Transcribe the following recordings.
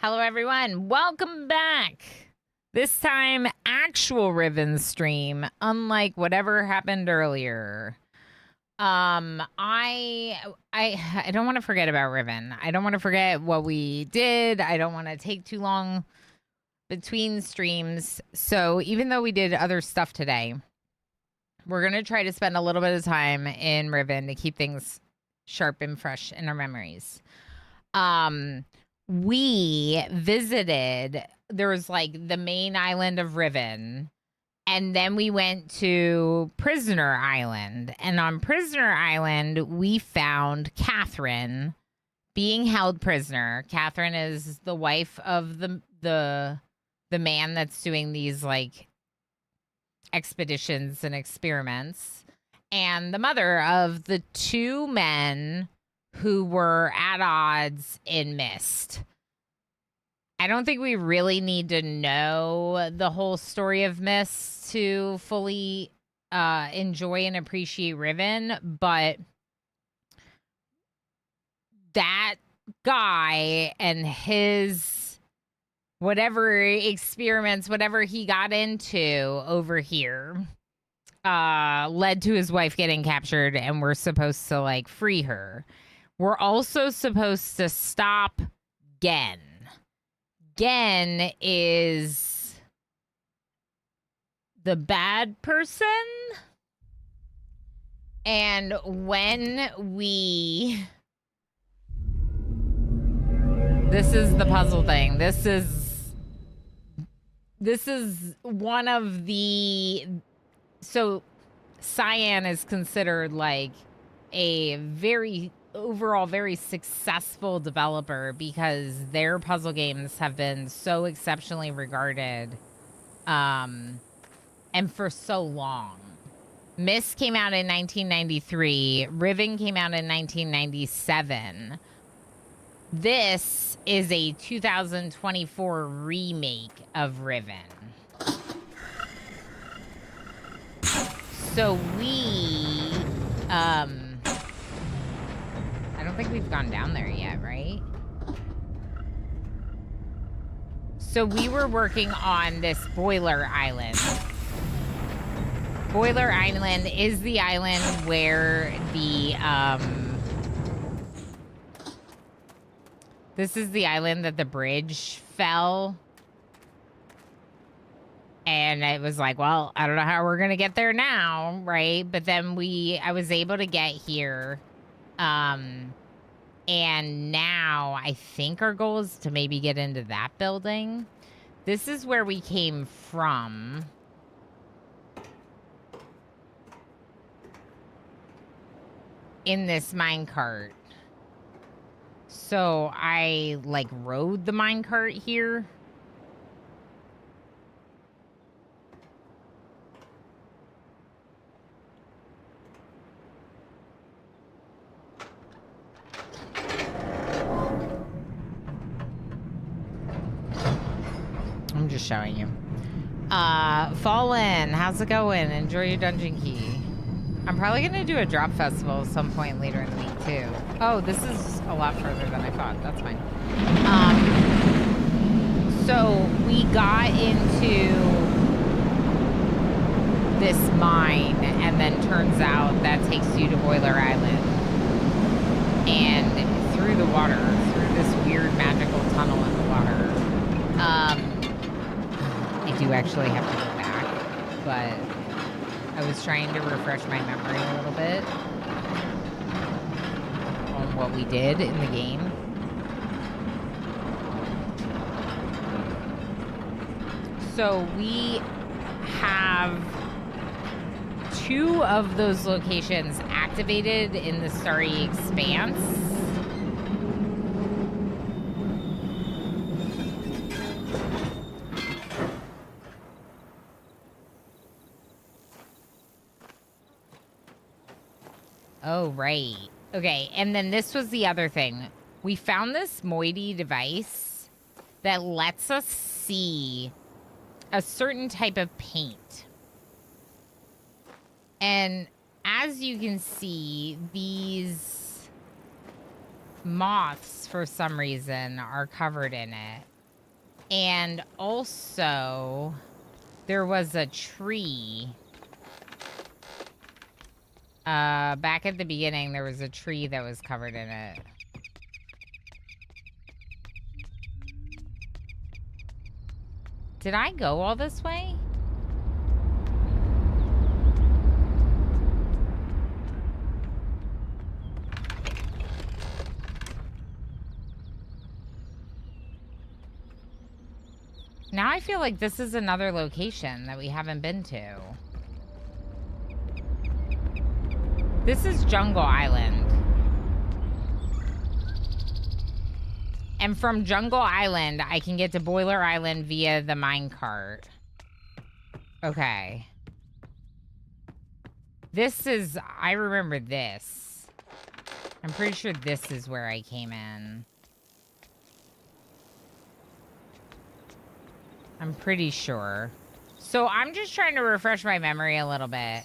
Hello, everyone. Welcome back. This time, actual Riven stream, unlike whatever happened earlier. I don't want to forget about Riven. I don't want to forget what we did. I don't want to take too long between streams. So even though we did other stuff today, we're going to try to spend a little bit of time in Riven to keep things sharp and fresh in our memories. We visited, there was like the main island of Riven, and then we went to Prisoner Island. And on Prisoner Island, we found Catherine being held prisoner. Catherine is the wife of the man that's doing these like expeditions and experiments, and the mother of the two men who were at odds in Mist. I don't think we really need to know the whole story of Mist to fully enjoy and appreciate Riven, but that guy and his whatever experiments, whatever he got into over here, led to his wife getting captured, and we're supposed to like free her. We're also supposed to stop Gen. Gen is the bad person. And when we... This is the puzzle thing. This is one of the... So Cyan is considered like a very... overall very successful developer because their puzzle games have been so exceptionally regarded and for so long. Myst came out in 1993. Riven came out in 1997. This is a 2024 remake of Riven. So we I don't think we've gone down there yet, right? So we were working on this Boiler Island. Boiler Island is the island where the, this is the island that the bridge fell. And it was like, well, I don't know how we're going to get there now, right? But then I was able to get here. And now I think our goal is to maybe get into that building. This is where we came from. In this minecart. So I like rode the minecart here. I'm just showing you. Fallen, how's it going? Enjoy your dungeon key. I'm probably going to do a drop festival at some point later in the week, too. Oh, this is a lot further than I thought. That's fine. So we got into this mine, and then turns out that takes you to Boiler Island. And through the water, through this weird magical tunnel in the water. I do actually have to go back, but I was trying to refresh my memory a little bit on what we did in the game. So we have 2 of those locations activated in the Starry Expanse. Oh, right. Okay, and then this was the other thing. We found this moiety device that lets us see a certain type of paint. And as you can see, these moths, for some reason, are covered in it. And also, there was a tree. Back at the beginning, there was a tree that was covered in it. Did I go all this way? Now I feel like this is another location that we haven't been to. This is Jungle Island. And from Jungle Island, I can get to Boiler Island via the minecart. Okay. This is... I remember this. I'm pretty sure this is where I came in. I'm pretty sure. So I'm just trying to refresh my memory a little bit.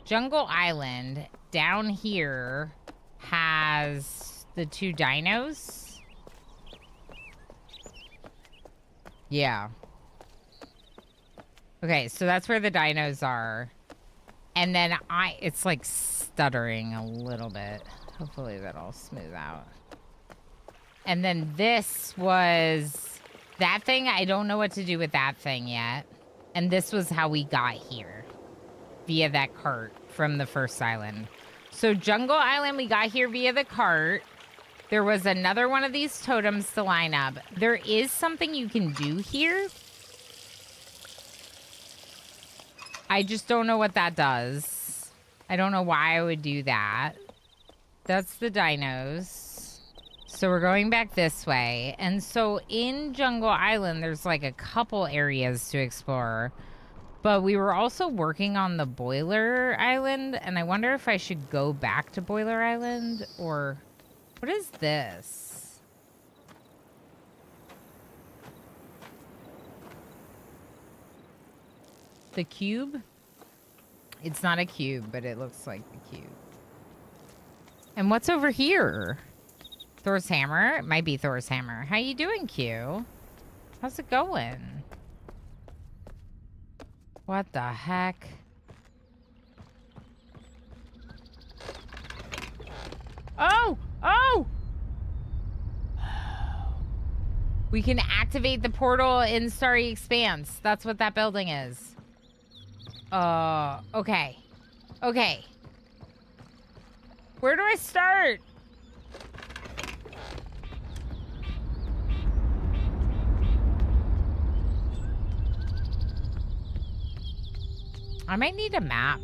Jungle Island down here has the 2 dinos. Yeah. Okay, so that's where the dinos are. And then it's like stuttering a little bit. Hopefully that'll smooth out. And then this was that thing. I don't know what to do with that thing yet. And this was how we got here via that cart from the first island. So Jungle Island, we got here via the cart. There was another one of these totems to line up. There is something you can do here. I just don't know what that does. I don't know why I would do that. That's the dinos. So we're going back this way. And so in Jungle Island, there's like a couple areas to explore. But we were also working on the Boiler Island. And I wonder if I should go back to Boiler Island or... What is this? The cube? It's not a cube, but it looks like the cube. And what's over here? Thor's hammer? It might be Thor's hammer. How you doing, Q? How's it going? What the heck? Oh! Oh! We can activate the portal in Starry Expanse. That's what that building is. Okay. Okay. Where do I start? I might need a map.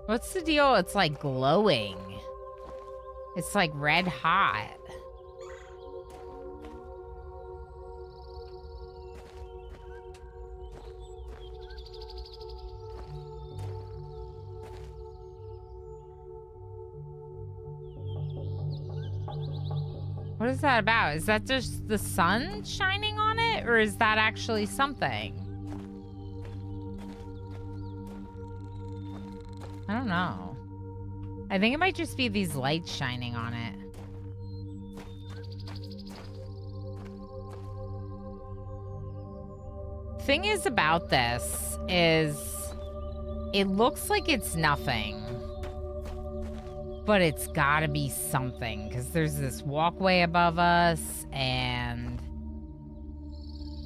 What's the deal? It's like glowing. It's like red hot. What is that about? Is that just the sun shining on it? Or is that actually something? I don't know. I think it might just be these lights shining on it. Thing is about this is it looks like it's nothing, but it's gotta be something because there's this walkway above us and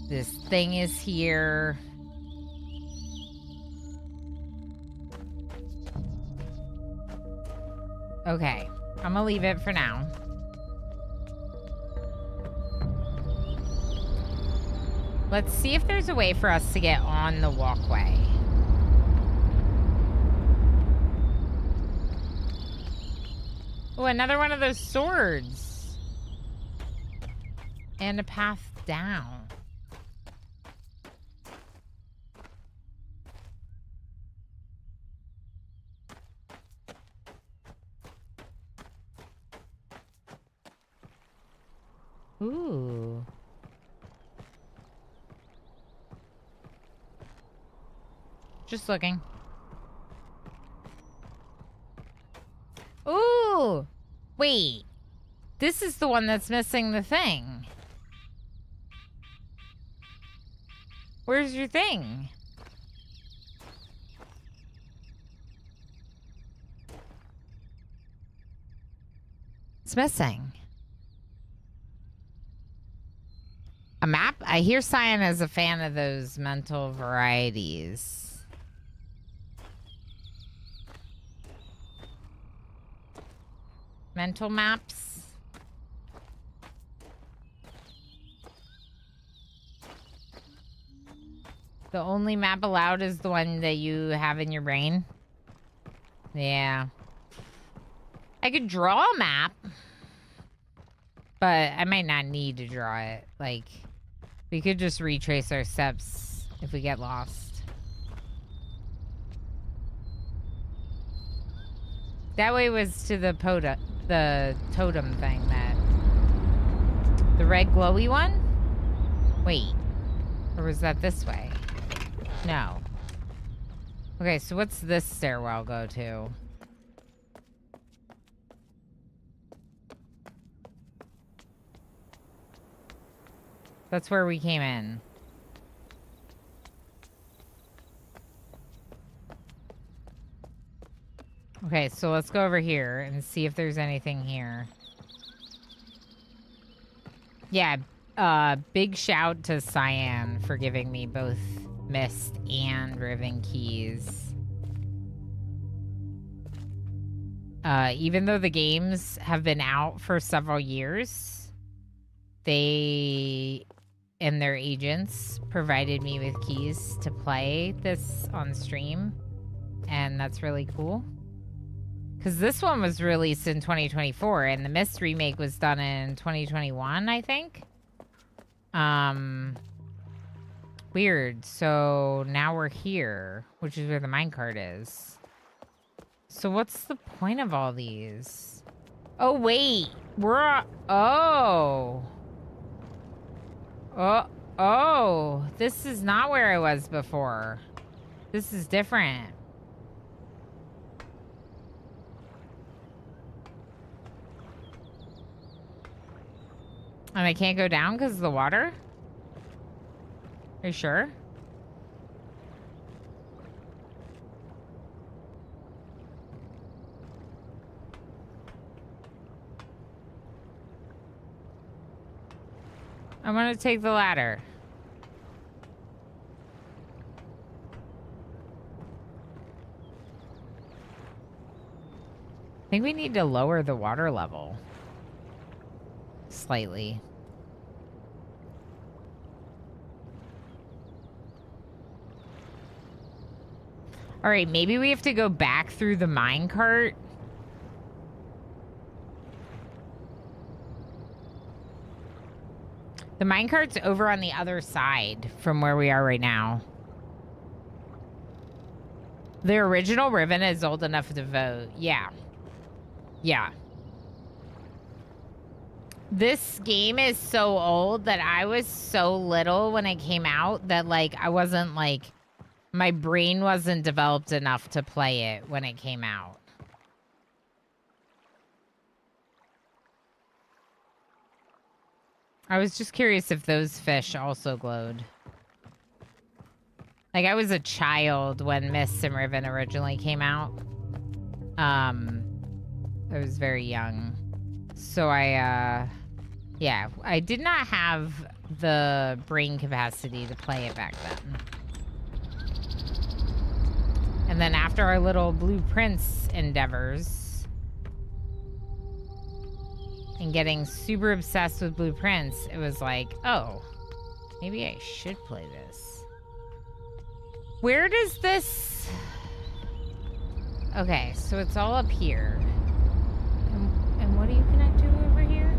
this thing is here. Okay, I'm gonna leave it for now. Let's see if there's a way for us to get on the walkway. Oh, another one of those swords. And a path down. Ooh. Just looking. Ooh! Wait. This is the one that's missing the thing. Where's your thing? It's missing. A map? I hear Cyan is a fan of those mental varieties. Mental maps? The only map allowed is the one that you have in your brain? Yeah. I could draw a map, but I might not need to draw it. Like, we could just retrace our steps if we get lost. That way was to the totem thing, that... The red glowy one? Wait. Or was that this way? No. Okay, so what's this stairwell go to? That's where we came in. Okay, so let's go over here and see if there's anything here. Yeah, big shout to Cyan for giving me both Mist and Riven keys. Even though the games have been out for several years, they and their agents provided me with keys to play this on stream, and that's really cool. Because this one was released in 2024, and the Mist remake was done in 2021, I think. Weird. So now we're here, which is where the minecart is. So what's the point of all these? Oh, wait. We're... Oh. Oh. This is not where I was before. This is different. And I can't go down because of the water? Are you sure? I'm gonna take the ladder. I think we need to lower the water level. Slightly. All right, maybe we have to go back through the minecart. The minecart's over on the other side from where we are right now. The original Riven is old enough to vote. Yeah. Yeah. This game is so old that I was so little when it came out that, like, I wasn't, like... My brain wasn't developed enough to play it when it came out. I was just curious if those fish also glowed. Like, I was a child when Mist and Riven originally came out. I was very young. So yeah, I did not have the brain capacity to play it back then. And then after our little Blue Prince endeavors and getting super obsessed with Blue Prince, it was like, oh, maybe I should play this. Where does this... Okay, so it's all up here. And what do you connect to over here?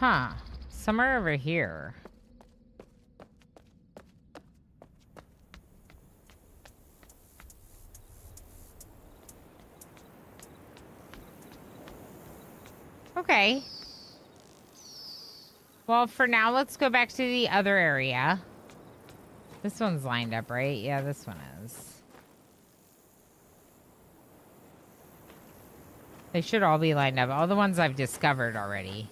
Huh. Somewhere over here. Okay. Well, for now, let's go back to the other area. This one's lined up, right? Yeah, this one is. They should all be lined up. All the ones I've discovered already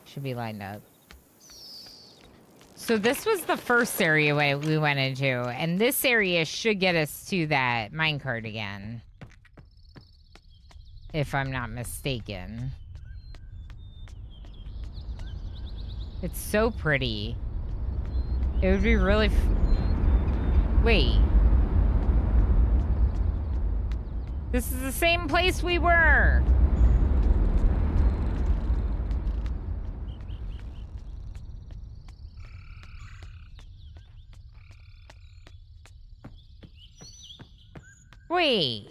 should be lined up. So this was the first area we went into, and this area should get us to that minecart again. If I'm not mistaken. It's so pretty. It would be really... Wait. This is the same place we were. Wait.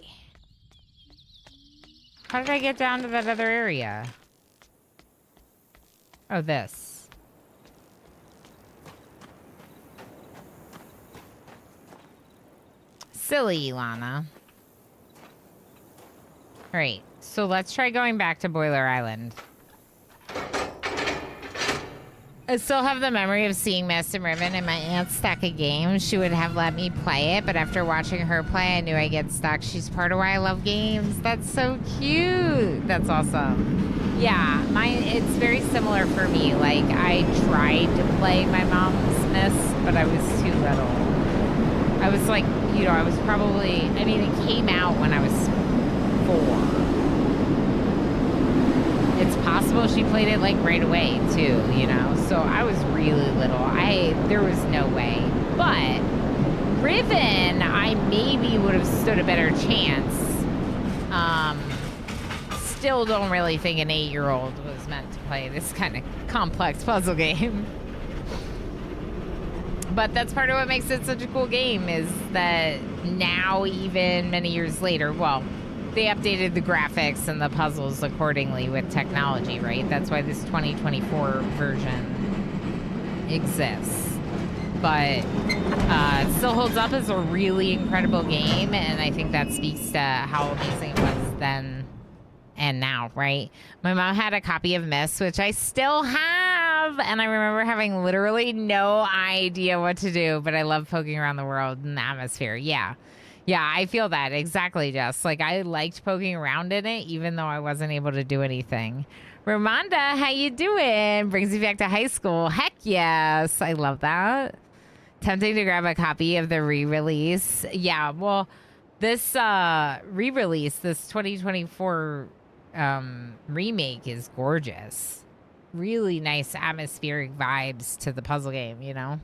How did I get down to that other area? Oh, this. Silly, Lana. All right, so let's try going back to Boiler Island. I still have the memory of seeing Mist and Riven in my aunt's stack of games. She would have let me play it, but after watching her play, I knew I'd get stuck. She's part of why I love games. That's so cute. That's awesome. Yeah, it's very similar for me. Like, I tried to play my mom's Mist, but I was too little. I was like, you know, I was probably, I mean, it came out when I was 4. It's possible she played it like right away too, you know? So I was really little. There was no way. But Riven, I maybe would have stood a better chance. Still don't really think an 8-year-old was meant to play this kind of complex puzzle game. But that's part of what makes it such a cool game, is that now, even many years later, well, they updated the graphics and the puzzles accordingly with technology, right? That's why this 2024 version exists. But it still holds up as a really incredible game, and I think that speaks to how amazing it was then and now, right? My mom had a copy of Myst, which I still have, and I remember having literally no idea what to do, but I love poking around the world and the atmosphere. Yeah. Yeah, I feel that. Exactly, Jess. Like, I liked poking around in it, even though I wasn't able to do anything. Ramonda, how you doing? Brings me back to high school. Heck yes. I love that. Tempting to grab a copy of the re-release. Yeah, well, this re-release, this 2024 remake is gorgeous. Really nice atmospheric vibes to the puzzle game, you know?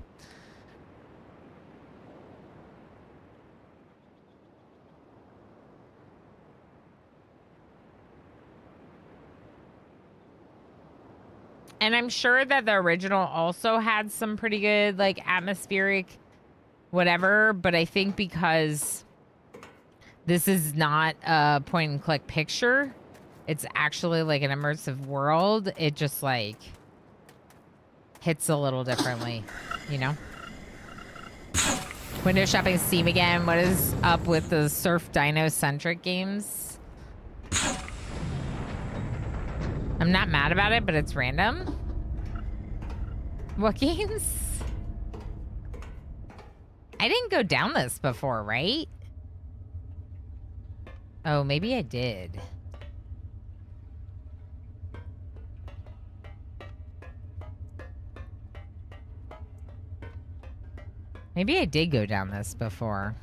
And I'm sure that the original also had some pretty good, like, atmospheric whatever, but I think because this is not a point-and-click picture, it's actually, like, an immersive world, it just, like, hits a little differently, you know? Window shopping Steam again. What is up with the Surf Dino-centric games? I'm not mad about it, but it's random. What games? I didn't go down this before, right? Oh, maybe I did. Maybe I did go down this before.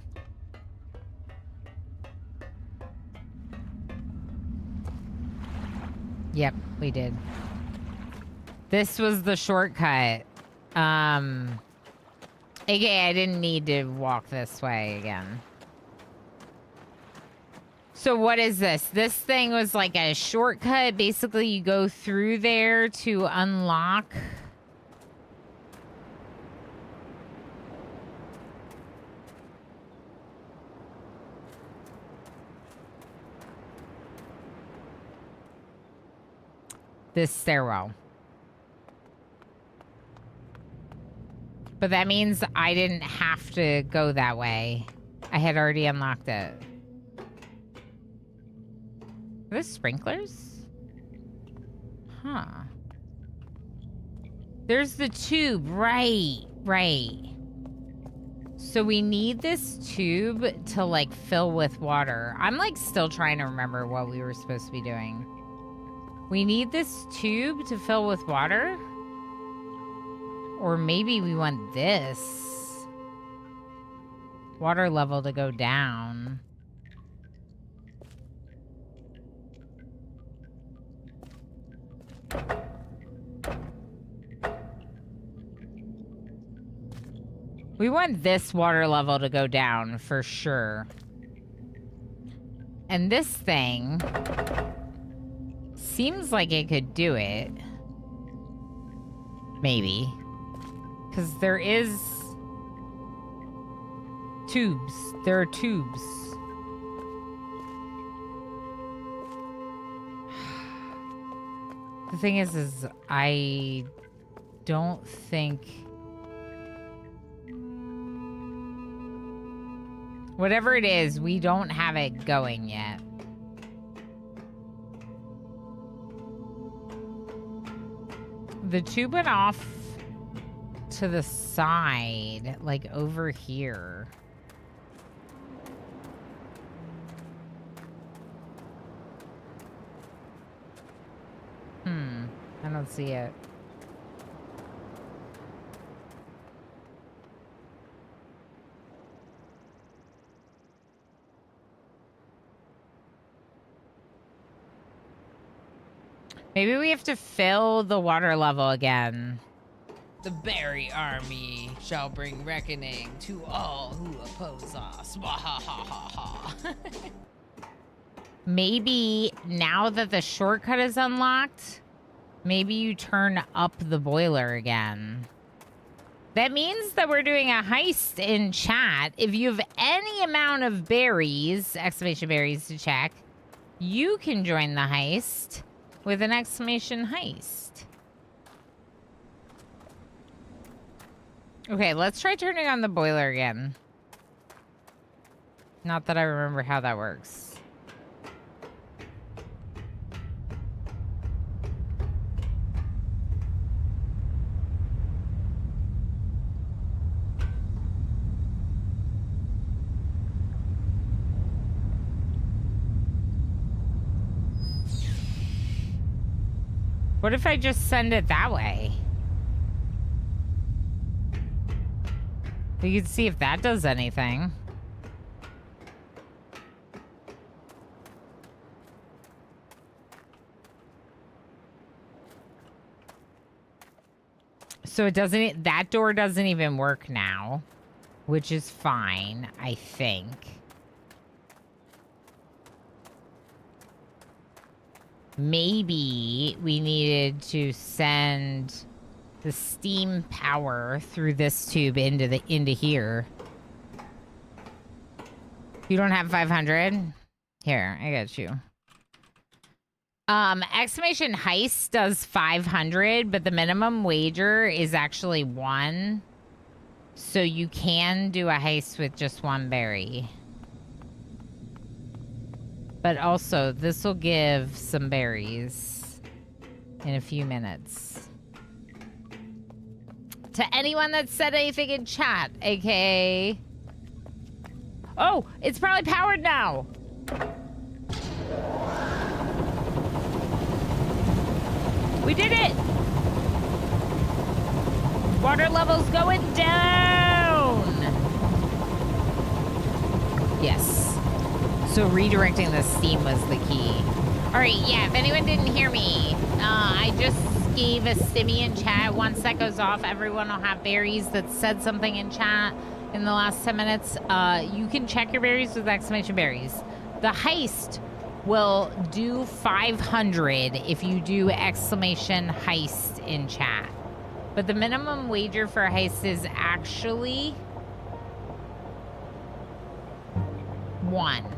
Yep, we did. This was the shortcut. AKA I didn't need to walk this way again. So what is this? This thing was like a shortcut. Basically, you go through there to unlock... this stairwell. But that means I didn't have to go that way. I had already unlocked it. Are those sprinklers? Huh. There's the tube. Right. So we need this tube to, like, fill with water. I'm, like, still trying to remember what we were supposed to be doing. We need this tube to fill with water? Or maybe we want this water level to go down. We want this water level to go down for sure. And this thing seems like it could do it. Maybe. Because there is tubes. There are tubes. The thing is I don't think... Whatever it is, we don't have it going yet. The tube went off to the side, like over here. I don't see it. Maybe we have to fill the water level again. The berry army shall bring reckoning to all who oppose us. Wahahaha. Maybe now that the shortcut is unlocked, maybe you turn up the boiler again. That means that we're doing a heist in chat. If you have any amount of berries, exclamation berries to check, you can join the heist with an exclamation heist. Okay, let's try turning on the boiler again. Not that I remember how that works. What if I just send it that way? We can see if that does anything. So it doesn't, that door doesn't even work now, which is fine, I think. Maybe we needed to send the steam power through this tube into here. You don't have 500? Here, I got you. Exclamation heist does 500, but the minimum wager is actually 1. So you can do a heist with just 1 berry. But also, this will give some berries in a few minutes. To anyone that said anything in chat, aka... Oh, it's probably powered now. We did it. Water level's going down. Yes. So redirecting the steam was the key. All right, yeah, if anyone didn't hear me, I just gave a stimmy in chat. Once that goes off, everyone will have berries that said something in chat in the last 10 minutes. You can check your berries with exclamation berries. The heist will do 500 if you do exclamation heist in chat. But the minimum wager for a heist is actually 1.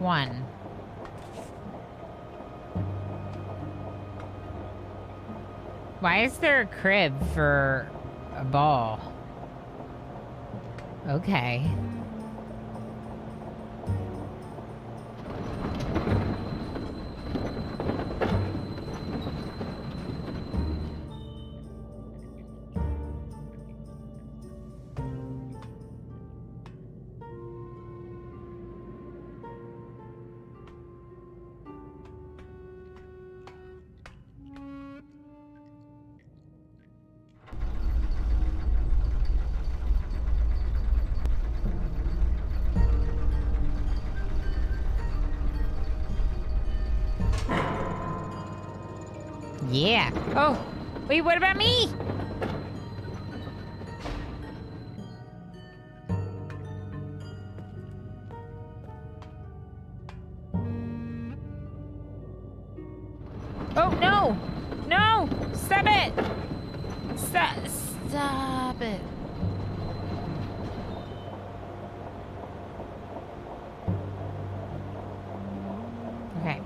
one? Why is there a crib for a ball? Okay. Yeah. Oh, wait, what about me? Oh, no. No. Stop it. Stop it. Okay.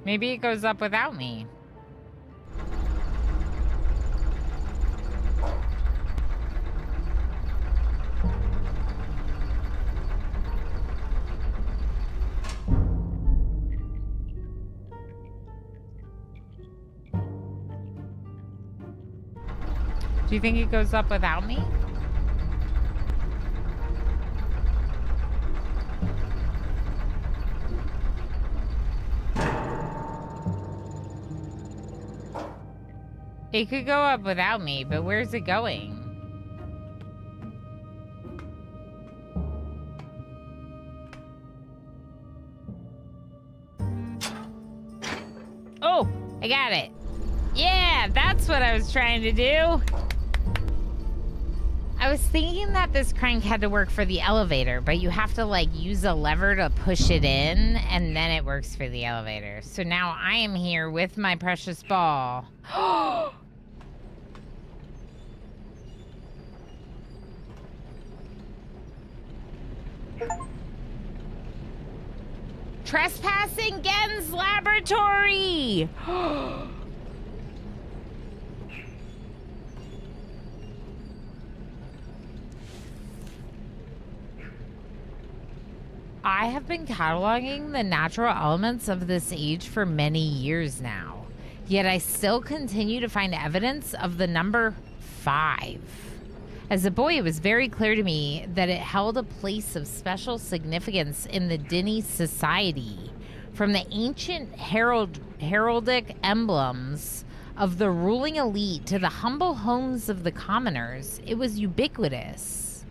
Maybe it goes up without me. Do you think it goes up without me? It could go up without me, but where's it going? Oh, I got it. Yeah, that's what I was trying to do. I was thinking that this crank had to work for the elevator, but you have to like use a lever to push it in and then it works for the elevator. So now I am here with my precious ball. Trespassing Gen's laboratory! I have been cataloging the natural elements of this age for many years now, yet I still continue to find evidence of the number 5. As a boy, it was very clear to me that it held a place of special significance in the Dinny society. From the ancient heraldic emblems of the ruling elite to the humble homes of the commoners, it was ubiquitous.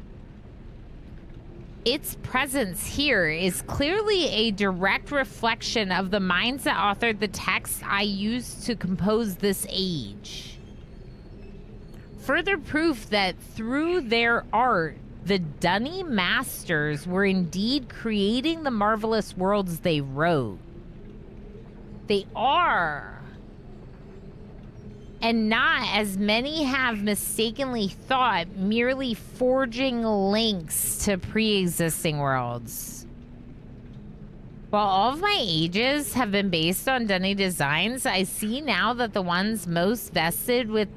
Its presence here is clearly a direct reflection of the minds that authored the texts I used to compose this age. Further proof that through their art, the Dunny masters were indeed creating the marvelous worlds they wrote. They are. And not, as many have mistakenly thought, merely forging links to pre-existing worlds. While all of my ages have been based on Dunny designs, I see now that the ones most vested with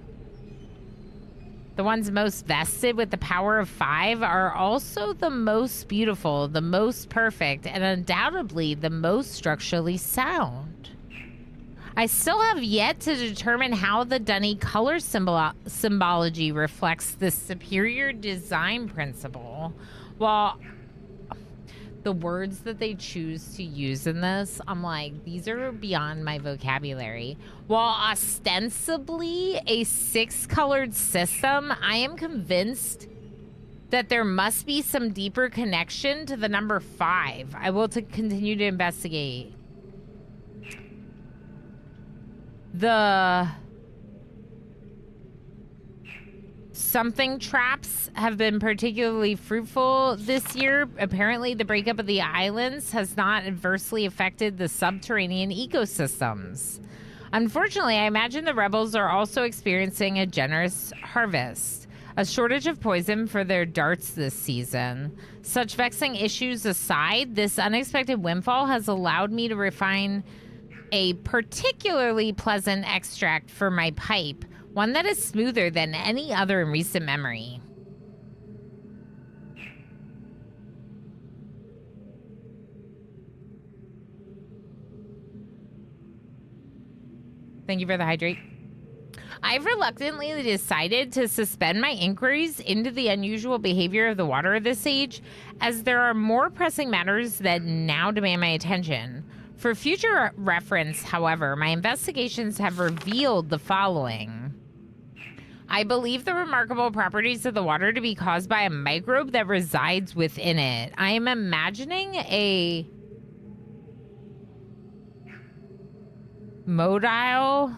the power of 5 are also the most beautiful, the most perfect, and undoubtedly the most structurally sound. I still have yet to determine how the Dunny color symbology reflects this superior design principle. While the words that they choose to use in this, I'm like, these are beyond my vocabulary. While ostensibly a 6-colored system, I am convinced that there must be some deeper connection to the number 5. I will continue to investigate. The something traps have been particularly fruitful this year. Apparently, the breakup of the islands has not adversely affected the subterranean ecosystems. Unfortunately, I imagine the rebels are also experiencing a generous harvest. A shortage of poison for their darts this season. Such vexing issues aside, this unexpected windfall has allowed me to refine a particularly pleasant extract for my pipe, one that is smoother than any other in recent memory. Thank you for the hydrate. I've reluctantly decided to suspend my inquiries into the unusual behavior of the water of this age, as there are more pressing matters that now demand my attention. For future reference, however, my investigations have revealed the following. I believe the remarkable properties of the water to be caused by a microbe that resides within it. I am imagining a motile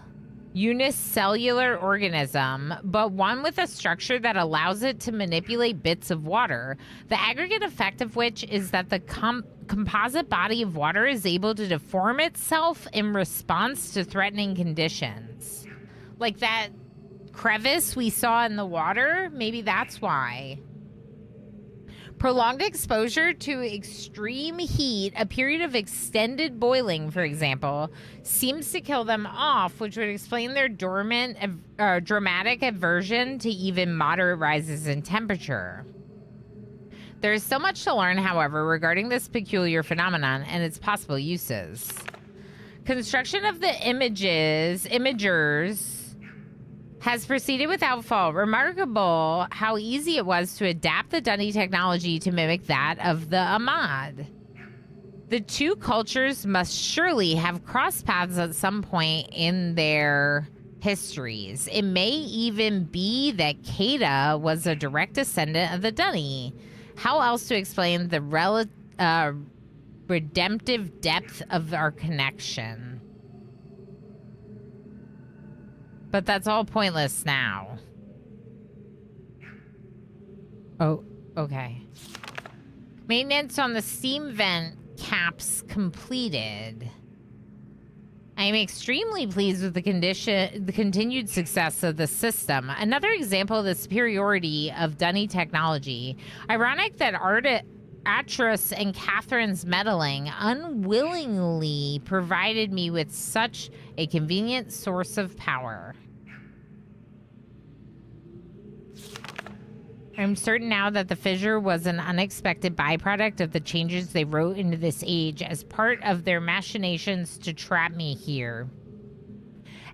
unicellular organism, but one with a structure that allows it to manipulate bits of water, the aggregate effect of which is that the composite body of water is able to deform itself in response to threatening conditions. Like that crevice we saw in the water, maybe that's why. Prolonged exposure to extreme heat, a period of extended boiling, for example, seems to kill them off, which would explain their dramatic aversion to even moderate rises in temperature. There is so much to learn, however, regarding this peculiar phenomenon and its possible uses. Construction of the imagers has proceeded without fault. Remarkable how easy it was to adapt the Dunny technology to mimic that of the Ahmad. The two cultures must surely have crossed paths at some point in their histories. It may even be that Kata was a direct descendant of the Dunny. How else to explain the redemptive depth of our connection? But that's all pointless now. Oh, okay. Maintenance on the steam vent caps completed. I am extremely pleased with the continued success of the system. Another example of the superiority of Dunny technology. Ironic that Atris and Catherine's meddling unwillingly provided me with such a convenient source of power. I'm certain now that the fissure was an unexpected byproduct of the changes they wrote into this age as part of their machinations to trap me here.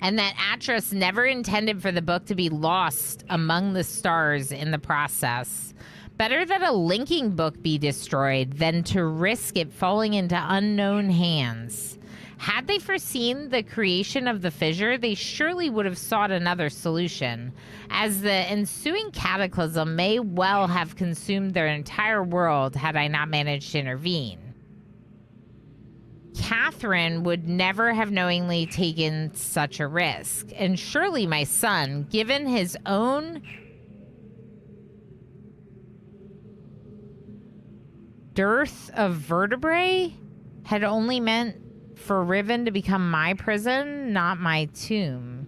And that Atris never intended for the book to be lost among the stars in the process. Better that a linking book be destroyed than to risk it falling into unknown hands. Had they foreseen the creation of the fissure, they surely would have sought another solution, as the ensuing cataclysm may well have consumed their entire world had I not managed to intervene. Catherine would never have knowingly taken such a risk, and surely my son, given his own dearth of vertebrae, had only meant for Riven to become my prison, not my tomb.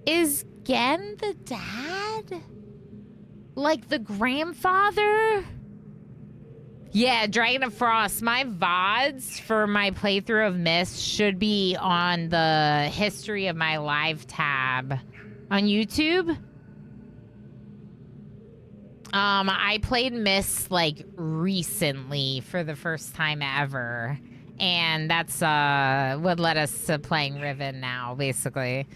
Is Gen the dad? Like the grandfather? Yeah, Dragon of Frost. My VODs for my playthrough of Myst should be on the History of My Life tab on YouTube. I played Myst like recently for the first time ever, and that's what led us to playing Riven now, basically.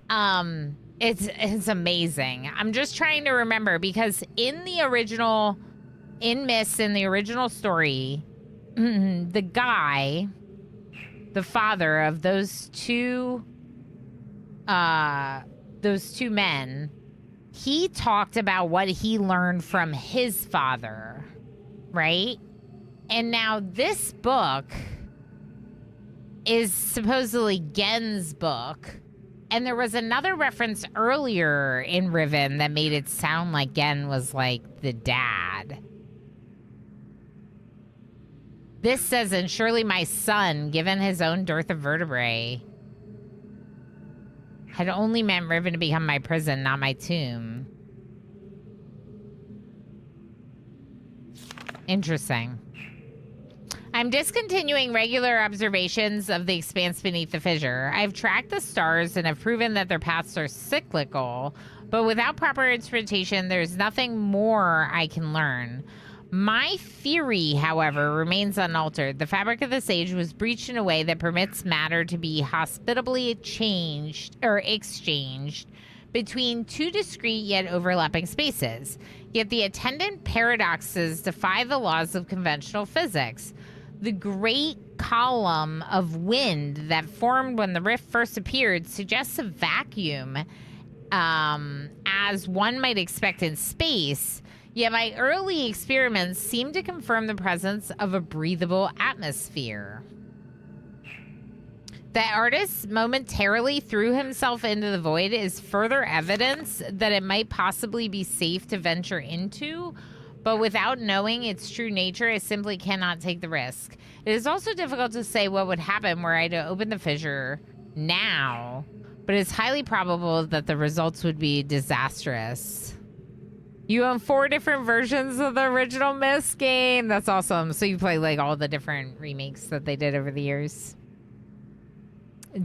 It's amazing. I'm just trying to remember, because in Myst, in the original story, the guy, the father of those two those two men, he talked about what he learned from his father, right? And now this book is supposedly Gen's book. And there was another reference earlier in Riven that made it sound like Gen was like the dad. This says, and surely my son, given his own dearth of vertebrae, had only meant Riven to become my prison, not my tomb. Interesting. I'm discontinuing regular observations of the expanse beneath the fissure. I've tracked the stars and have proven that their paths are cyclical, but without proper instrumentation, there's nothing more I can learn. My theory, however, remains unaltered. The fabric of this age was breached in a way that permits matter to be hospitably changed or exchanged between two discrete yet overlapping spaces. Yet the attendant paradoxes defy the laws of conventional physics. The great column of wind that formed when the rift first appeared suggests a vacuum, as one might expect in space. Yet my early experiments seem to confirm the presence of a breathable atmosphere. The artist momentarily threw himself into the void is further evidence that it might possibly be safe to venture into, but without knowing its true nature, I simply cannot take the risk. It is also difficult to say what would happen were I to open the fissure now, but it's highly probable that the results would be disastrous. You own 4 different versions of the original Myst game. That's awesome. So you play like all the different remakes that they did over the years.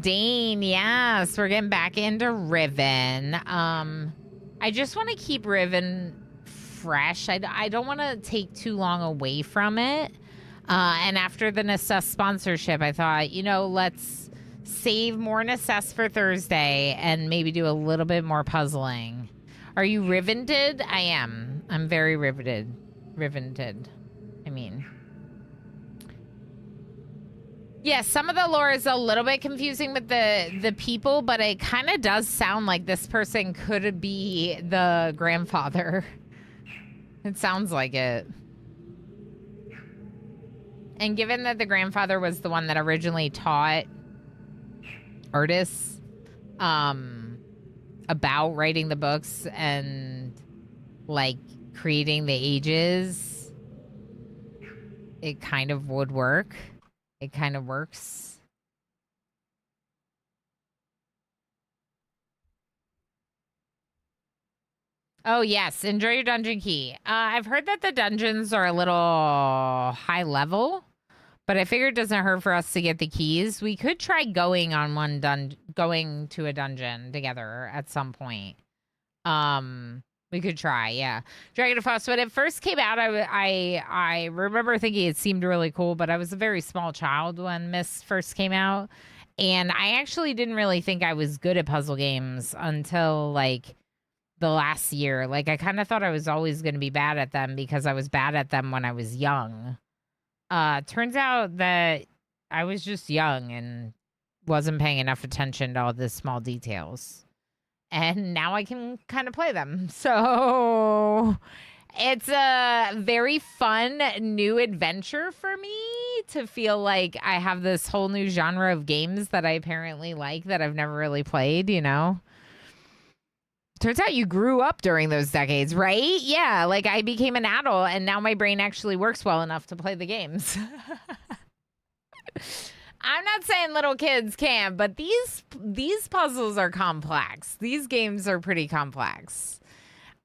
Dane, yes, we're getting back into Riven. I just want to keep Riven fresh. I don't want to take too long away from it. And after the Necess sponsorship, I thought, you know, let's save more Necess for Thursday and maybe do a little bit more puzzling. Are you riveted? I am. I'm very riveted. Riveted. I mean. Yeah, some of the lore is a little bit confusing with the people, but it kind of does sound like this person could be the grandfather. It sounds like it. And given that the grandfather was the one that originally taught artists about writing the books and like creating the ages, it kind of would work. It kind of works. Oh, yes. Enjoy your dungeon key. I've heard that the dungeons are a little high level, but I figured it doesn't hurt for us to get the keys. We could try going on going to a dungeon together at some point. We could try, yeah. Dragon of Frost, when it first came out, I remember thinking it seemed really cool, but I was a very small child when Myst first came out, and I actually didn't really think I was good at puzzle games until, like, the last year. Like, I kind of thought I was always going to be bad at them because I was bad at them when I was young. Turns out that I was just young and wasn't paying enough attention to all the small details. And now I can kind of play them. So it's a very fun new adventure for me to feel like I have this whole new genre of games that I apparently like that I've never really played, you know? Turns out you grew up during those decades, right? Yeah, like I became an adult and now my brain actually works well enough to play the games. I'm not saying little kids can't, but these puzzles are complex. These games are pretty complex.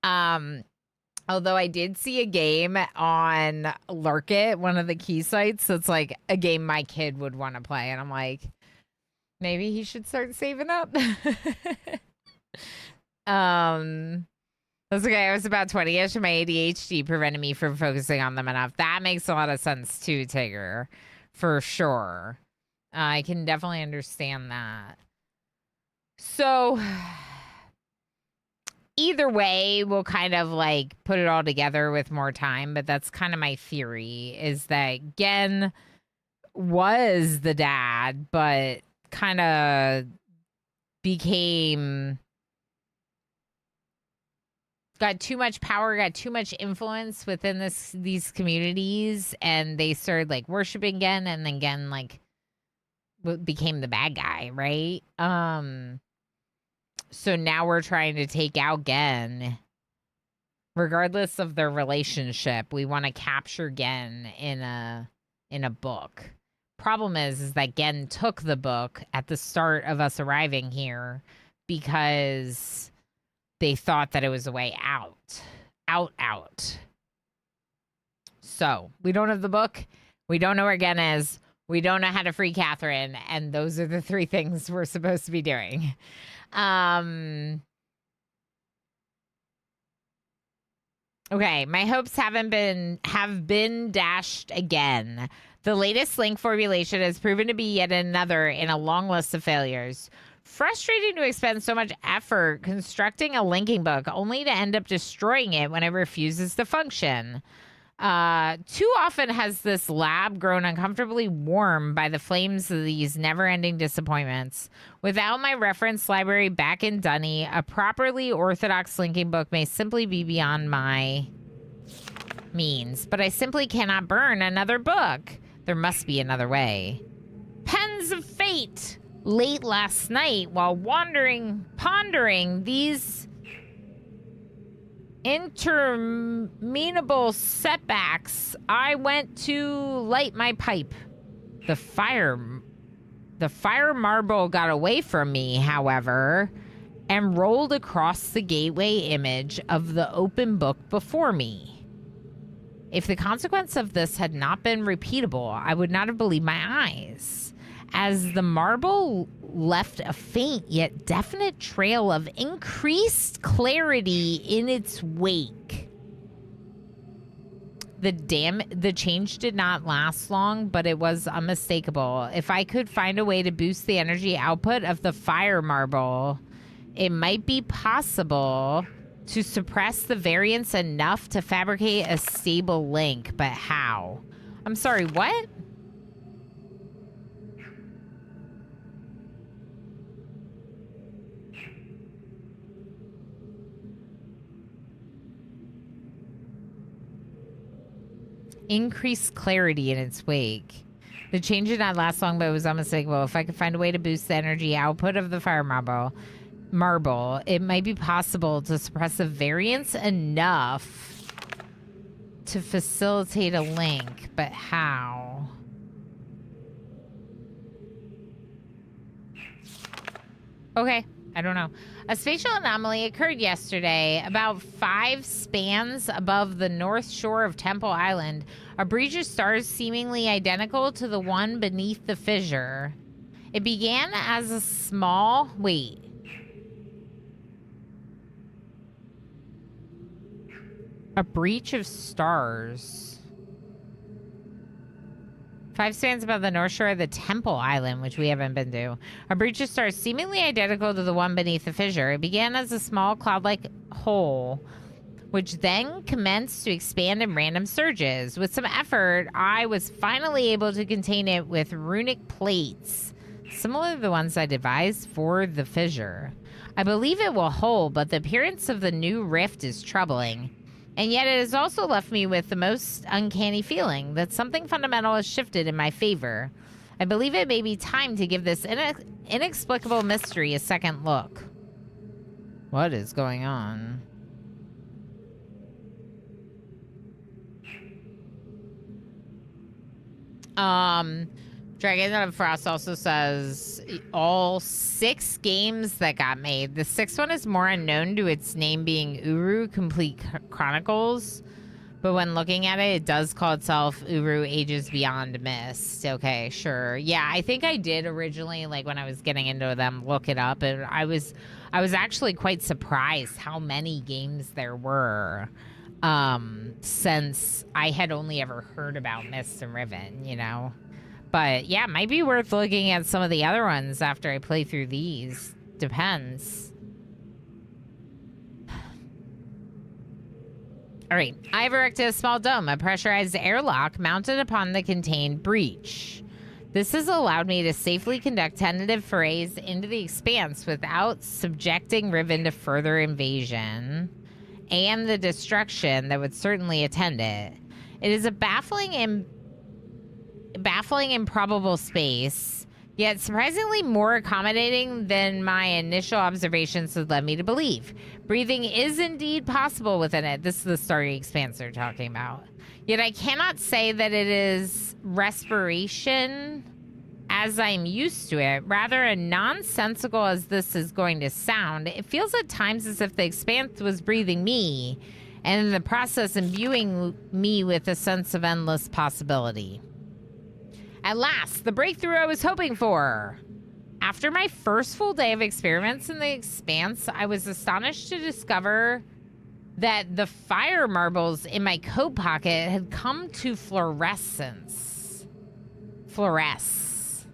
Although I did see a game on Lurkit, one of the key sites, that's like a game my kid would want to play. And I'm like, maybe he should start saving up. That's okay. I was about 20-ish and my ADHD prevented me from focusing on them enough. That makes a lot of sense too, Tigger. For sure. I can definitely understand that. So either way, we'll kind of like put it all together with more time, but that's kind of my theory, is that Gen was the dad, but kind of became got too much power, got too much influence within these communities, and they started like worshiping Gen, and then Gen like became the bad guy, right? So now we're trying to take out Gen. Regardless of their relationship, we want to capture Gen in a book. Problem is that Gen took the book at the start of us arriving here because they thought that it was a way out. Out. So, we don't have the book. We don't know where Gen is. We don't know how to free Catherine. And those are the 3 things we're supposed to be doing. Okay, my hopes have been dashed again. The latest link formulation has proven to be yet another in a long list of failures. Frustrating to expend so much effort constructing a linking book only to end up destroying it when it refuses to function. Too often has this lab grown uncomfortably warm by the flames of these never-ending disappointments. Without my reference library back in Dunny, a properly orthodox linking book may simply be beyond my means, but I simply cannot burn another book. There must be another way. Pens of Fate! Late last night, while pondering these interminable setbacks, I went to light my pipe. The fire marble got away from me, however, and rolled across the gateway image of the open book before me. If the consequence of this had not been repeatable, I would not have believed my eyes, as the marble left a faint yet definite trail of increased clarity in its wake. The change did not last long, but it was unmistakable. If I could find a way to boost the energy output of the fire marble, it might be possible to suppress the variance enough to fabricate a stable link. But how? I'm sorry, what? Increased clarity in its wake. The change did not last long, but it was unmistakable. If I could find a way to boost the energy output of the fire marble, it might be possible to suppress the variance enough to facilitate a link. But how? Okay, I don't know. A spatial anomaly occurred yesterday, about 5 spans above the north shore of Temple Island. A breach of stars seemingly identical to the one beneath the fissure. It began as a small... Wait. A breach of stars. 5 spans above the north shore of the Temple Island, which we haven't been to. A breach of stars seemingly identical to the one beneath the fissure. It began as a small cloud-like hole, which then commenced to expand in random surges. With some effort, I was finally able to contain it with runic plates, similar to the ones I devised for the fissure. I believe it will hold, but the appearance of the new rift is troubling. And yet it has also left me with the most uncanny feeling that something fundamental has shifted in my favor. I believe it may be time to give this inexplicable mystery a second look. What is going on? Dragon of Frost also says all 6 games that got made. The 6th one is more unknown to its name being Uru Complete Chronicles. But when looking at it, it does call itself Uru Ages Beyond Mist. Okay, sure. Yeah, I think I did originally, like when I was getting into them, look it up. And I was actually quite surprised how many games there were. Since I had only ever heard about Mist and Riven, you know? But yeah, it might be worth looking at some of the other ones after I play through these. Depends. All right. I've erected a small dome, a pressurized airlock mounted upon the contained breach. This has allowed me to safely conduct tentative forays into the expanse without subjecting Riven to further invasion and the destruction that would certainly attend it. It is a baffling, improbable space, yet surprisingly more accommodating than my initial observations had led me to believe. Breathing is indeed possible within it. This is the starry expanse they're talking about. Yet I cannot say that it is respiration as I'm used to it. Rather, as nonsensical as this is going to sound, it feels at times as if the expanse was breathing me, and in the process imbuing me with a sense of endless possibility. At last, the breakthrough I was hoping for. After my first full day of experiments in the expanse, I was astonished to discover that the fire marbles in my coat pocket had come to fluorescence. Fluoresce.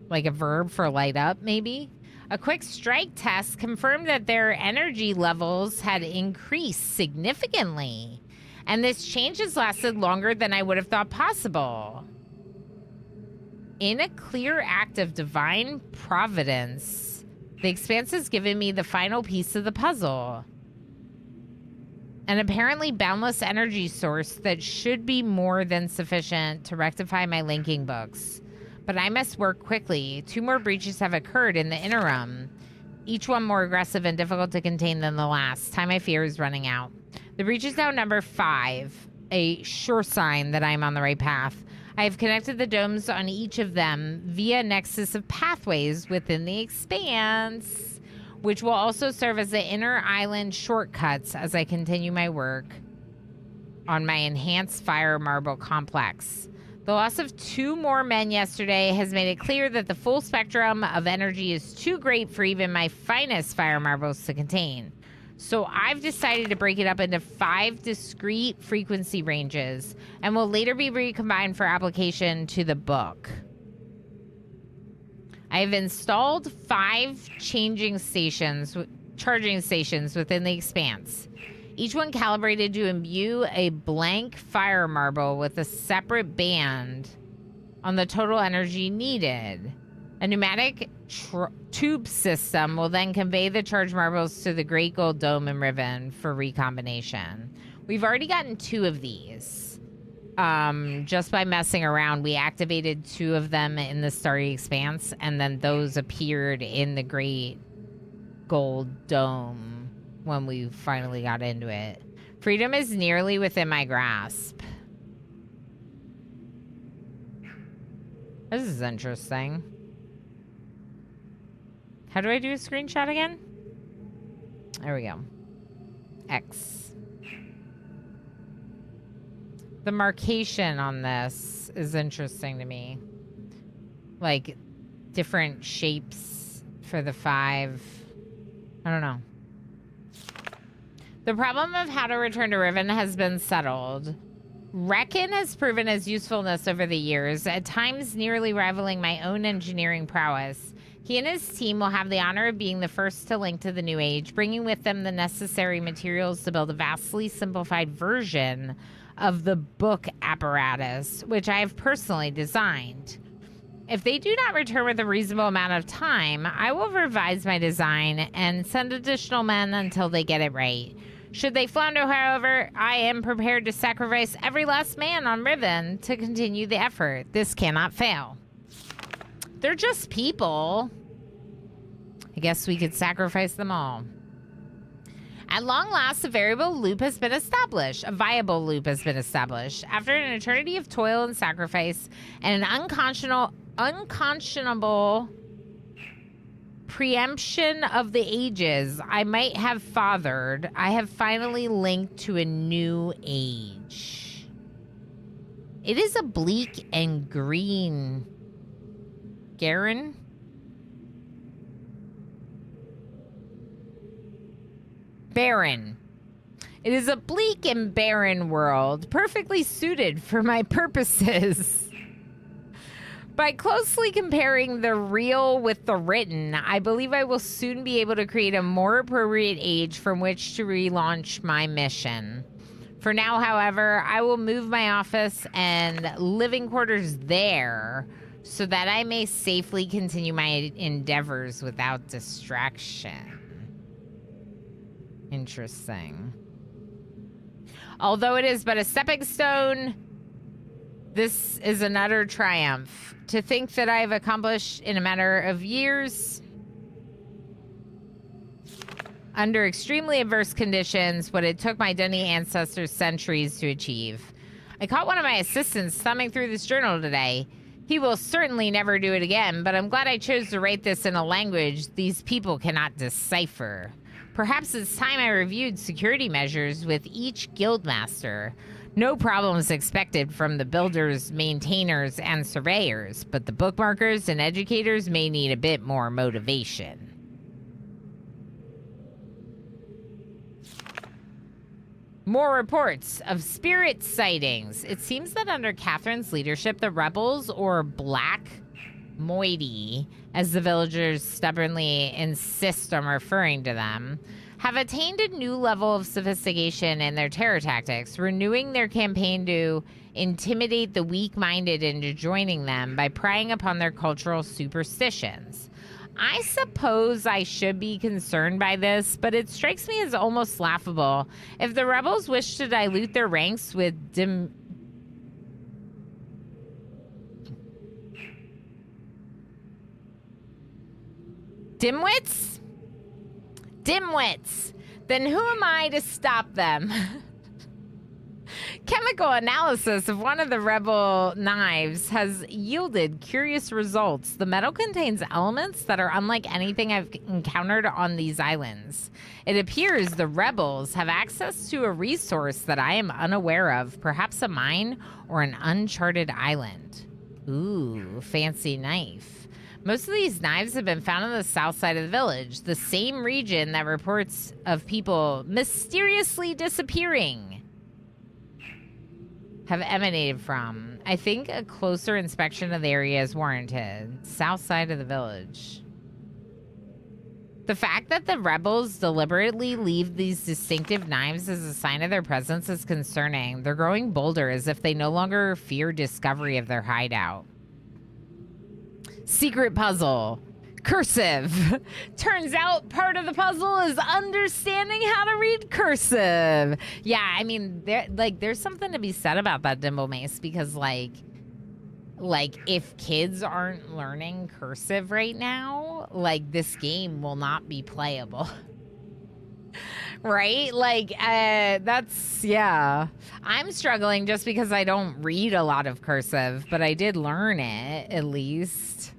Like a verb for light up, maybe? A quick strike test confirmed that their energy levels had increased significantly. And this change has lasted longer than I would have thought possible. In a clear act of divine providence, the expanse has given me the final piece of the puzzle. An apparently boundless energy source that should be more than sufficient to rectify my linking books. But I must work quickly. 2 more breaches have occurred in the interim, each one more aggressive and difficult to contain than the last. Time I fear is running out. The breach is now number 5, a sure sign that I'm on the right path. I have connected the domes on each of them via nexus of pathways within the expanse, which will also serve as the inner island shortcuts as I continue my work on my enhanced fire marble complex. The loss of 2 more men yesterday has made it clear that the full spectrum of energy is too great for even my finest fire marbles to contain. So I've decided to break it up into 5 discrete frequency ranges and will later be recombined for application to the book. I have installed 5 charging stations within the expanse, each one calibrated to imbue a blank fire marble with a separate band on the total energy needed. A pneumatic tube system will then convey the charged marbles to the Great Gold Dome in Riven for recombination. We've already gotten 2 of these. Just by messing around, we activated 2 of them in the Starry Expanse, and then those appeared in the Great Gold Dome when we finally got into it. Freedom is nearly within my grasp. This is interesting. How do I do a screenshot again? There we go. X. The marcation on this is interesting to me. Like, different shapes for the 5. I don't know. The problem of how to return to Riven has been settled. Reckon has proven his usefulness over the years, at times nearly rivaling my own engineering prowess. He and his team will have the honor of being the first to link to the new age, bringing with them the necessary materials to build a vastly simplified version of the book apparatus, which I have personally designed. If they do not return with a reasonable amount of time, I will revise my design and send additional men until they get it right. Should they flounder, however, I am prepared to sacrifice every last man on Riven to continue the effort. This cannot fail. They're just people. I guess we could sacrifice them all. At long last, a viable loop has been established. A viable loop has been established. After an eternity of toil and sacrifice and an unconscionable preemption of the ages I might have fathered, I have finally linked to a new age. It is a bleak and green Garen? Barren. It is a bleak and barren world, perfectly suited for my purposes. By closely comparing the real with the written, I believe I will soon be able to create a more appropriate age from which to relaunch my mission. For now, however, I will move my office and living quarters there so that I may safely continue my endeavors without distraction. Interesting. Although it is but a stepping stone, this is an utter triumph. To think that I have accomplished in a matter of years, under extremely adverse conditions, what it took my Dunny ancestors centuries to achieve. I caught one of my assistants thumbing through this journal today. He will certainly never do it again, but I'm glad I chose to write this in a language these people cannot decipher. Perhaps it's time I reviewed security measures with each guildmaster. No problems expected from the builders, maintainers, and surveyors, but the bookmarkers and educators may need a bit more motivation. More reports of spirit sightings. It seems that under Catherine's leadership, the rebels, or Black Moiety, as the villagers stubbornly insist on referring to them, have attained a new level of sophistication in their terror tactics, renewing their campaign to intimidate the weak-minded into joining them by prying upon their cultural superstitions. I suppose I should be concerned by this, but it strikes me as almost laughable. If the rebels wish to dilute their ranks with dimwits? Dimwits! Then who am I to stop them? Chemical analysis of one of the rebel knives has yielded curious results. The metal contains elements that are unlike anything I've encountered on these islands. It appears the rebels have access to a resource that I am unaware of, perhaps a mine or an uncharted island. Ooh, fancy knife. Most of these knives have been found on the south side of the village, the same region that reports of people mysteriously disappearing have emanated from. I think a closer inspection of the area is warranted. South side of the village. The fact that the rebels deliberately leave these distinctive knives as a sign of their presence is concerning. They're growing bolder, as if they no longer fear discovery of their hideout. Secret puzzle. Cursive. Turns out part of the puzzle is understanding how to read cursive. Yeah, I mean, there's something to be said about that, Dimble Mace, because like if kids aren't learning cursive right now, like this game will not be playable. Right? Like, that's, yeah. I'm struggling just because I don't read a lot of cursive, but I did learn it, at least.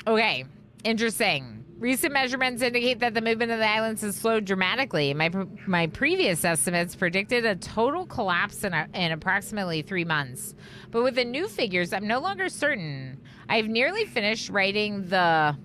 Okay, interesting. Recent measurements indicate that the movement of the islands has slowed dramatically. My previous estimates predicted a total collapse in approximately 3 months. But with the new figures, I'm no longer certain. I've nearly finished writing the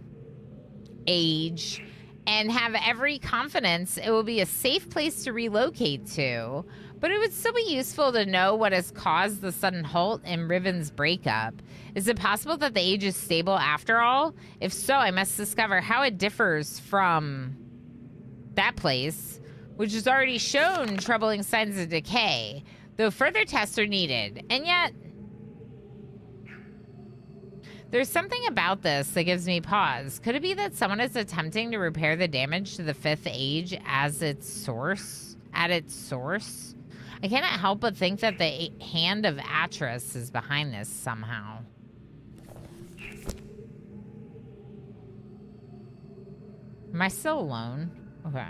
age and have every confidence it will be a safe place to relocate to. But it would still be useful to know what has caused the sudden halt in Riven's breakup. Is it possible that the age is stable after all? If so, I must discover how it differs from that place, which has already shown troubling signs of decay, though further tests are needed. And yet, there's something about this that gives me pause. Could it be that someone is attempting to repair the damage to the fifth age at its source? I cannot help but think that the hand of Atris is behind this somehow. Am I still alone? Okay.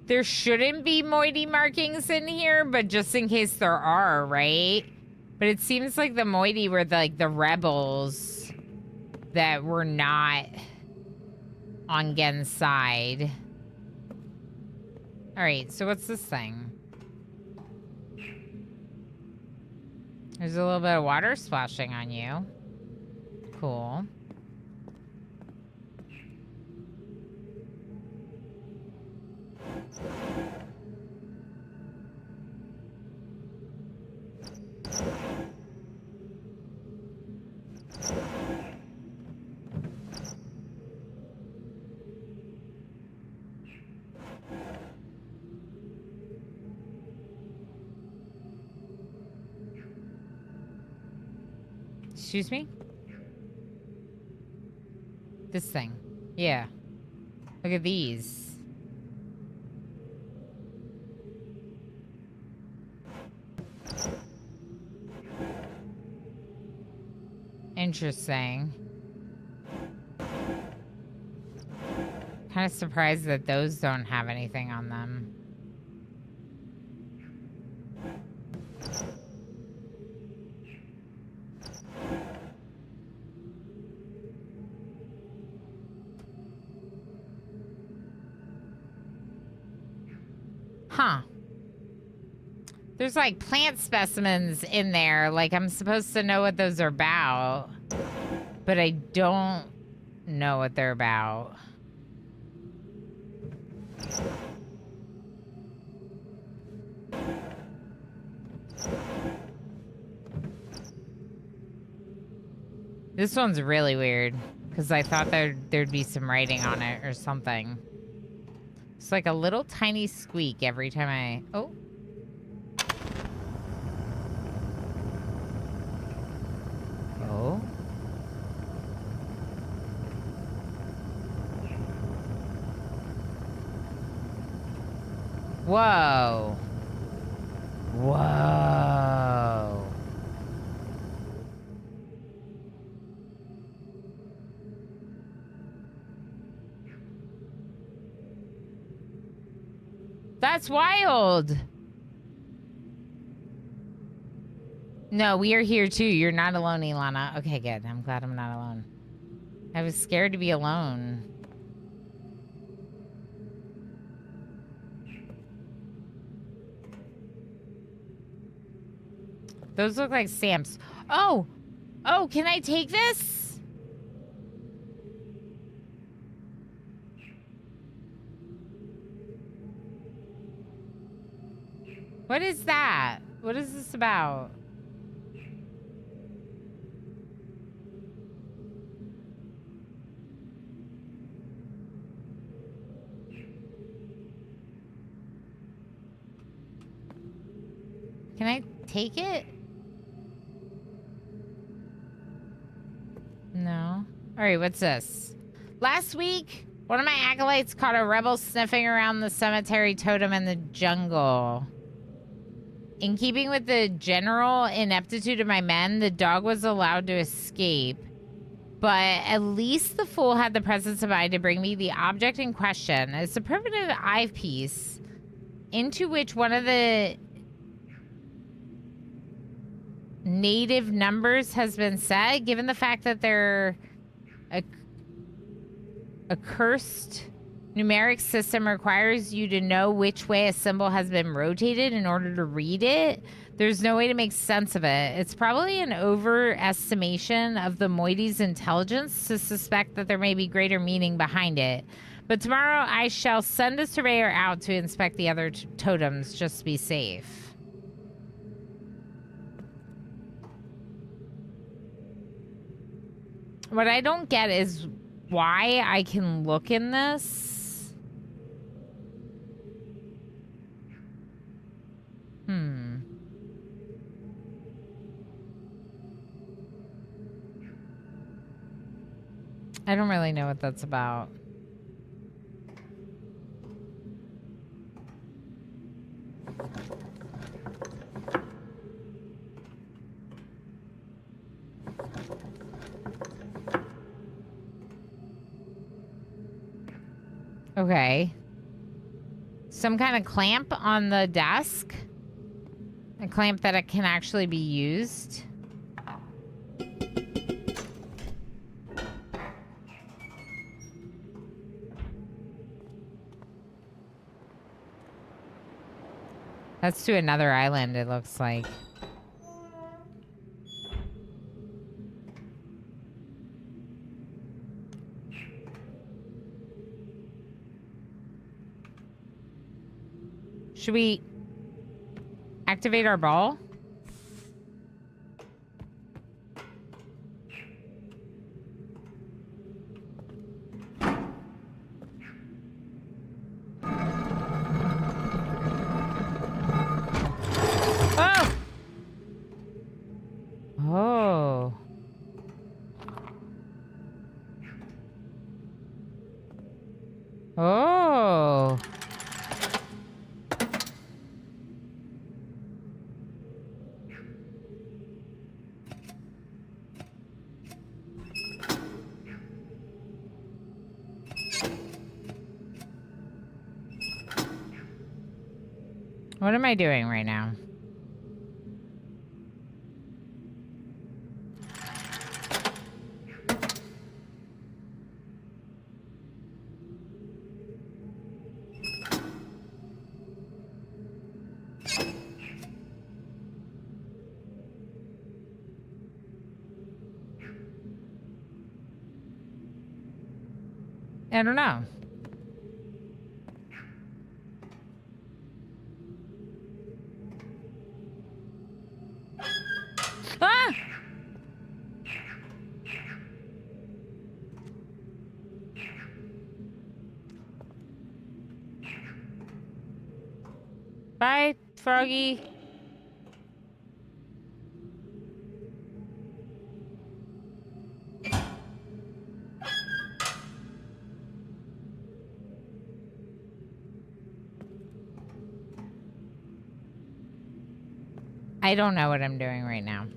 There shouldn't be moiety markings in here, but just in case there are, right? But it seems like the moiety were the rebels that were not on Gen's side. All right, so what's this thing? There's a little bit of water splashing on you. Cool. Excuse me? This thing. Yeah. Look at these. Interesting. Kind of surprised that those don't have anything on them. Huh. There's like plant specimens in there. Like I'm supposed to know what those are about. But I don't know what they're about. This one's really weird. Because I thought there'd be some writing on it or something. It's like a little tiny squeak every time I... Oh. Oh. Whoa. Whoa. That's wild. No, we are here too. You're not alone, Ilana. Okay, good. I'm glad I'm not alone. I was scared to be alone. Those look like stamps. Oh! Oh, can I take this? What is that? What is this about? Can I take it? No. Alright, what's this? Last week, one of my acolytes caught a rebel sniffing around the cemetery totem in the jungle. In keeping with the general ineptitude of my men, the dog was allowed to escape. But at least the fool had the presence of mind to bring me the object in question. It's a primitive eyepiece into which one of the native numbers has been set. Given the fact that they're a cursed numeric system requires you to know which way a symbol has been rotated in order to read it, there's no way to make sense of it. It's probably an overestimation of the moiety's intelligence to suspect that there may be greater meaning behind it. But tomorrow I shall send a surveyor out to inspect the other totems just to be safe. What I don't get is why I can look in this. I don't really know what that's about. Okay. Some kind of clamp on the desk. A clamp that it can actually be used. That's to another island, it looks like. Should we activate our ball? Oh! Oh. Oh. What am I doing right now? I don't know. Ah! Bye, Froggy. I don't know what I'm doing right now.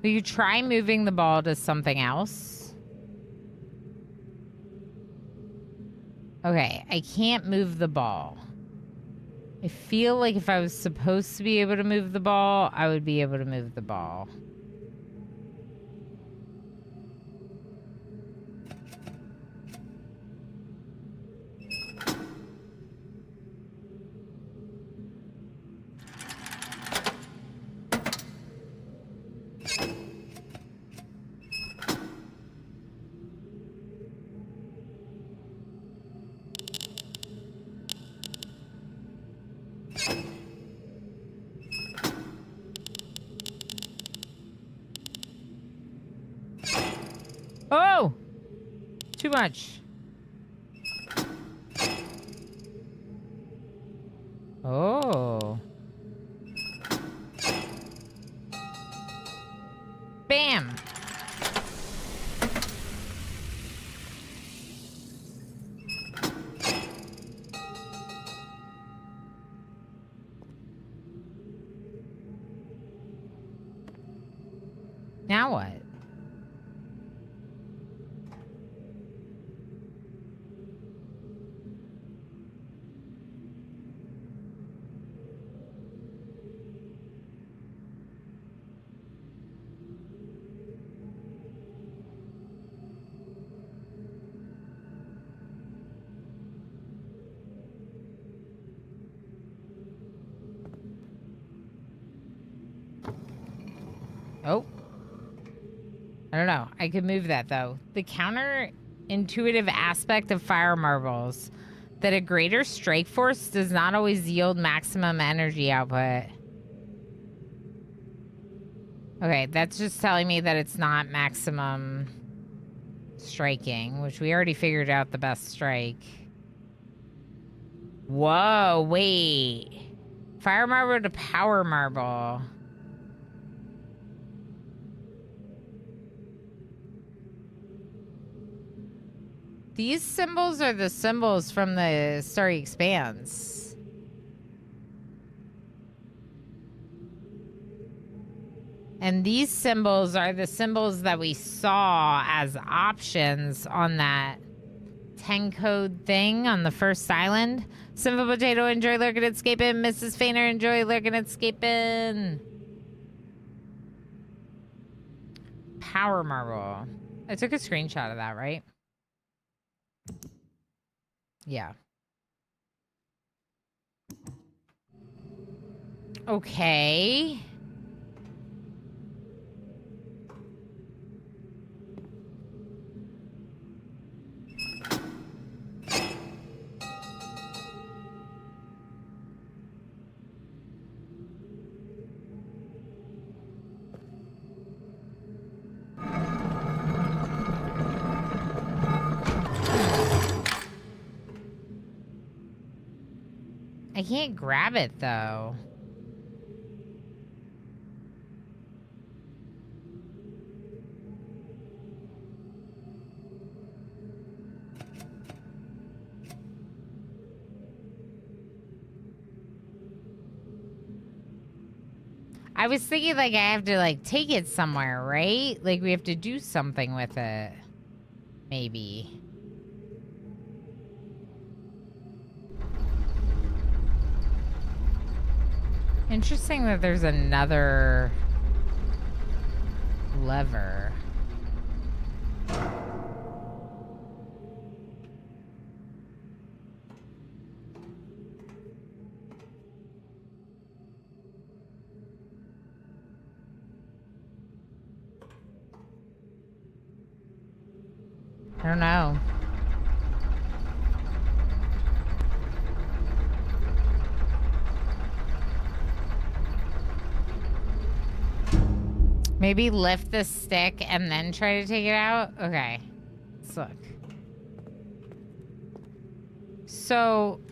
Will you try moving the ball to something else? Okay, I can't move the ball. I feel like if I was supposed to be able to move the ball, I would be able to move the ball. Oh! Too much. Oh. Bam! Now what? Oh. I don't know. I could move that, though. The counterintuitive aspect of fire marbles, that a greater strike force does not always yield maximum energy output. Okay, that's just telling me that it's not maximum striking, which we already figured out the best strike. Whoa, wait. Fire marble to power marble. These symbols are the symbols from the Starry Expanse. And these symbols are the symbols that we saw as options on that 10 code thing on the first island. Simple Potato, enjoy lurking and escaping. Mrs. Fainer, enjoy lurking and escaping. Power marble. I took a screenshot of that, right? Yeah. Okay. I can't grab it, though. I was thinking, like, I have to, like, take it somewhere, right? Like, we have to do something with it. Maybe. Interesting that there's another lever. I don't know. Maybe lift the stick and then try to take it out? Okay. Let's look. So...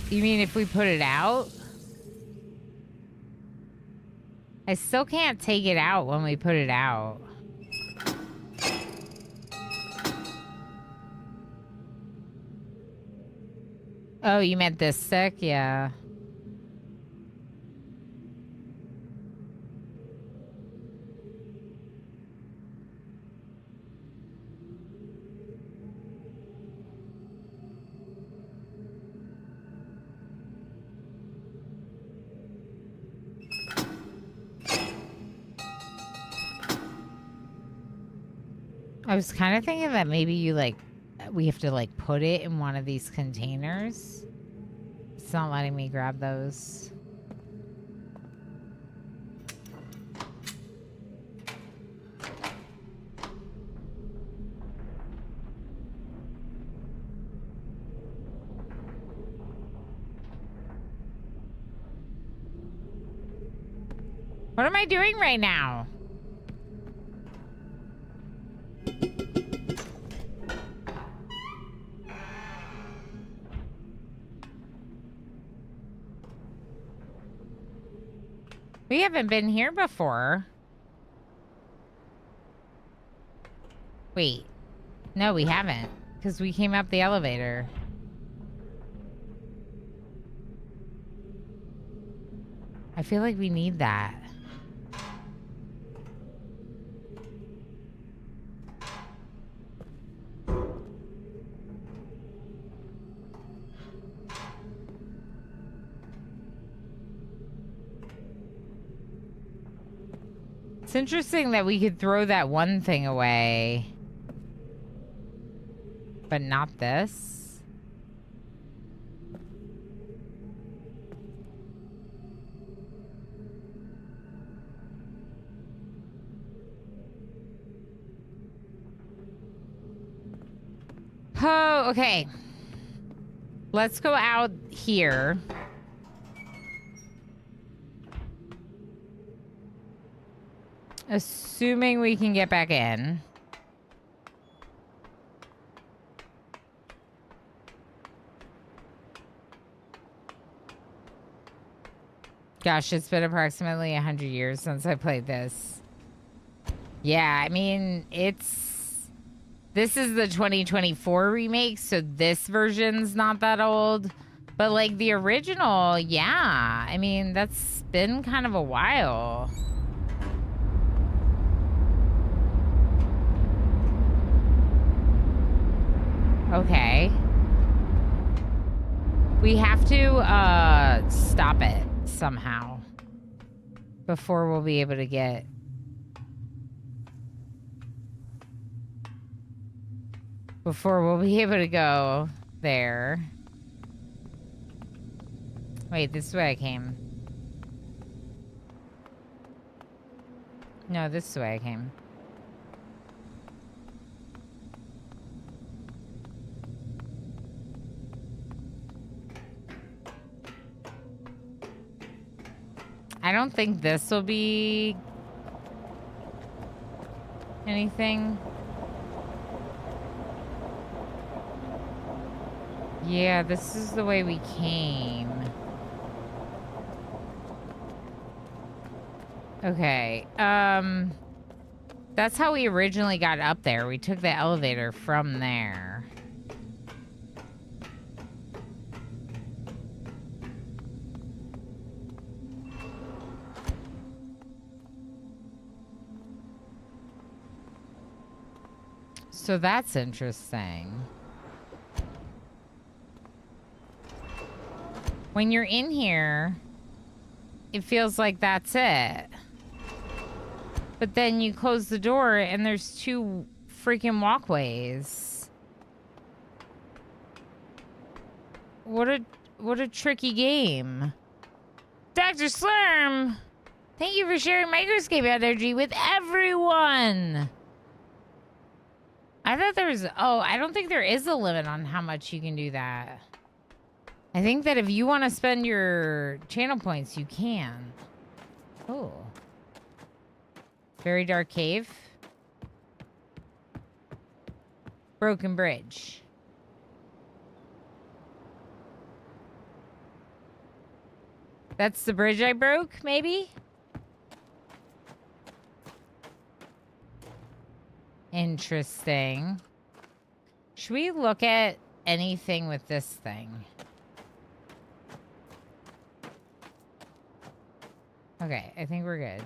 You mean if we put it out? I still can't take it out when we put it out. Oh, you meant this stick? Yeah. I was kind of thinking that maybe you, like, we have to, like, put it in one of these containers. It's not letting me grab those. What am I doing right now? We haven't been here before. Wait. No, we haven't. Because we came up the elevator. I feel like we need that. It's interesting that we could throw that one thing away. But not this. Oh, okay. Let's go out here. Assuming we can get back in. Gosh, it's been approximately 100 years since I played this. Yeah, I mean, this is the 2024 remake, so this version's not that old. But, like, the original, yeah. I mean, that's been kind of a while. Okay. We have to, stop it somehow. Before we'll be able to get... Before we'll be able to go there. Wait, this is where I came. No, this is where I came. I don't think this will be anything. Yeah, this is the way we came. Okay, that's how we originally got up there. We took the elevator from there. So that's interesting. When you're in here, it feels like that's it. But then you close the door and there's 2 freaking walkways. What a tricky game. Dr. Slurm, thank you for sharing microscape energy with everyone. I thought there was, oh, I don't think there is a limit on how much you can do that. I think that if you want to spend your channel points, you can. Oh. Very dark cave. Broken bridge. That's the bridge I broke, maybe? Interesting. Should we look at anything with this thing? Okay, I think we're good.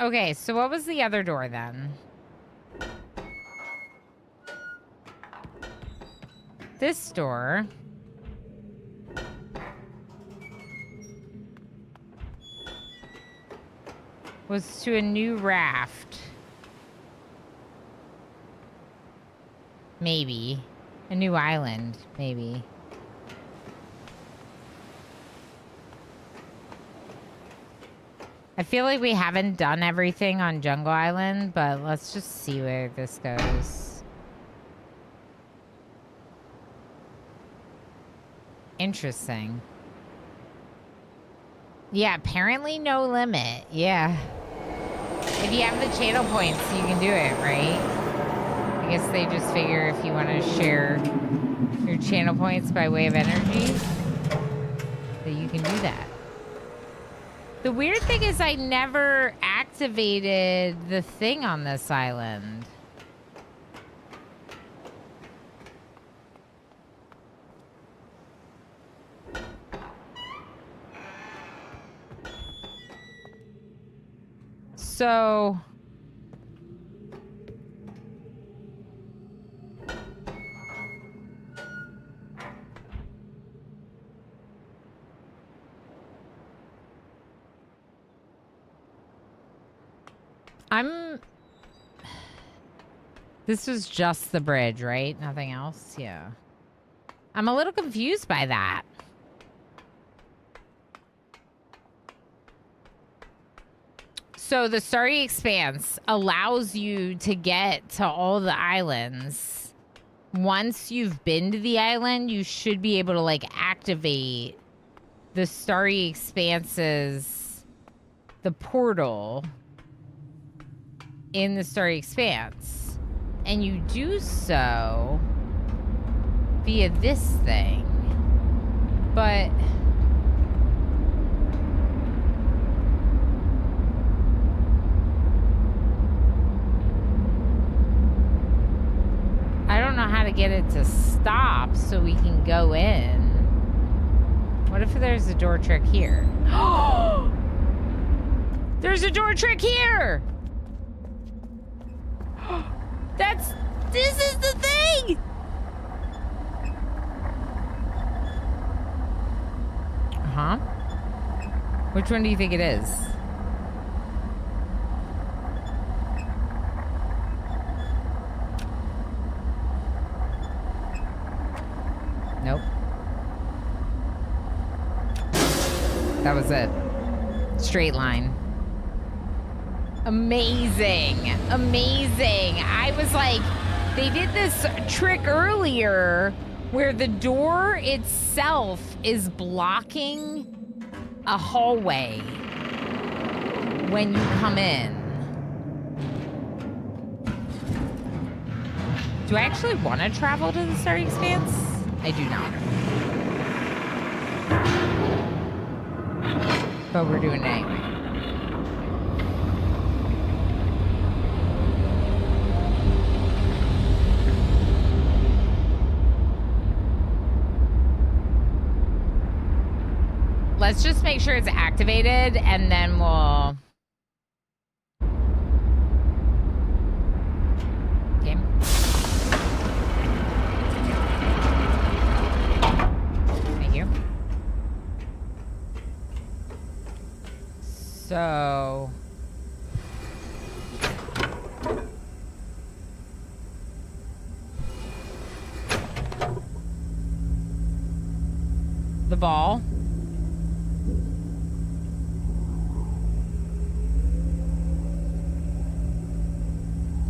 Okay, so what was the other door then? This door was to a new raft. Maybe. A new island, maybe. I feel like we haven't done everything on Jungle Island, but let's just see where this goes. Interesting. Yeah, apparently no limit. Yeah. If you have the channel points, you can do it, right? I guess they just figure if you want to share your channel points by way of energy, that you can do that. The weird thing is I never activated the thing on this island. So... This was just the bridge, right? Nothing else? Yeah. I'm a little confused by that. So the Starry Expanse allows you to get to all the islands. Once you've been to the island, you should be able to, like, activate the Starry Expanse's... the portal in the Starry Expanse. And you do so via this thing. But... I don't know how to get it to stop so we can go in. What if there's a door trick here? There's a door trick here! This is the thing! Uh-huh. Which one do you think it is? Nope. That was it. Straight line. Amazing. Amazing. I was like, they did this trick earlier where the door itself is blocking a hallway when you come in. Do I actually want to travel to the Starry Expanse? I do not. But we're doing it anyway. Let's just make sure it's activated, and then we'll... Okay. Thank you. So... the ball.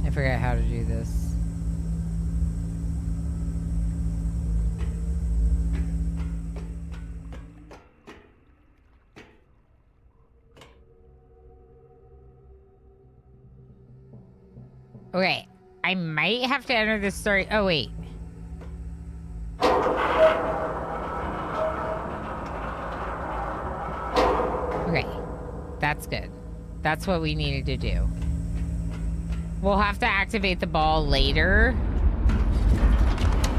I forget how to do this. Okay, I might have to enter this story. Oh, wait. Okay, that's good. That's what we needed to do. We'll have to activate the ball later.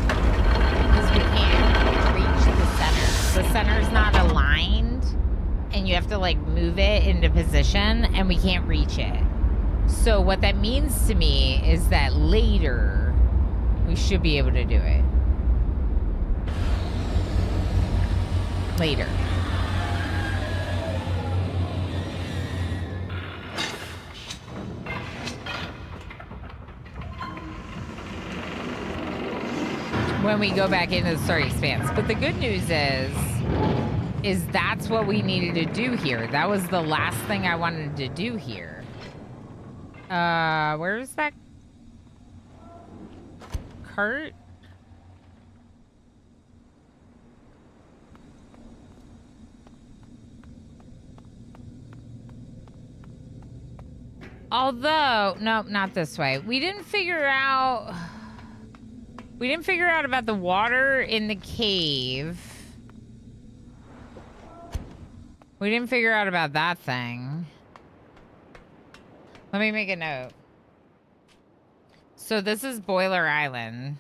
Because we can't reach the center. The center's not aligned. And you have to, like, move it into position. And we can't reach it. So what that means to me is that later, we should be able to do it. Later. When we go back into the Starry Expanse. But the good news is that's what we needed to do here. That was the last thing I wanted to do here. Where's that cart? Although, nope, not this way. We didn't figure out about the water in the cave. We didn't figure out about that thing. Let me make a note. So this is Boiler Island.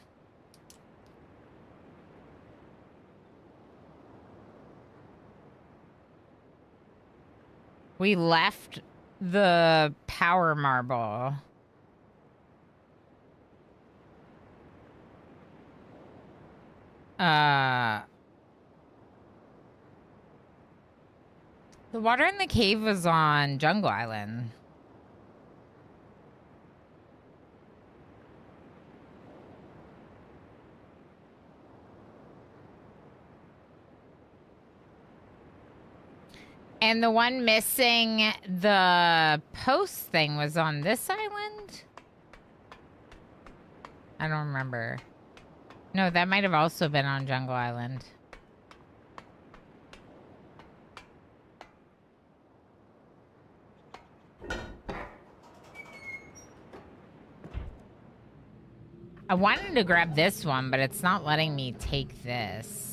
We left the power marble. The water in the cave was on Jungle Island. And the one missing the post thing was on this island? I don't remember. No, that might have also been on Jungle Island. I wanted to grab this one, but it's not letting me take this.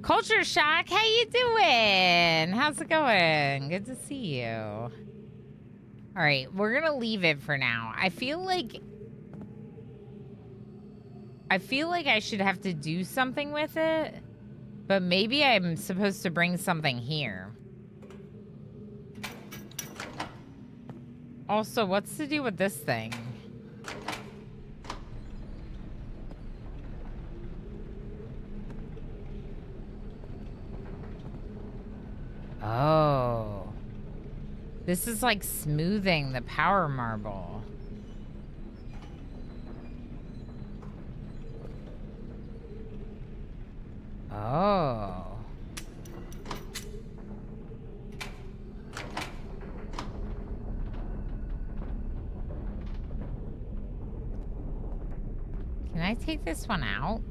Culture Shock, how you doing? How's it going? Good to see you. All right, we're gonna leave it for now. I feel like I should have to do something with it, but maybe I'm supposed to bring something here. Also, what's to do with this thing? Oh. This is like smoothing the power marble. Oh. Can I take this one out?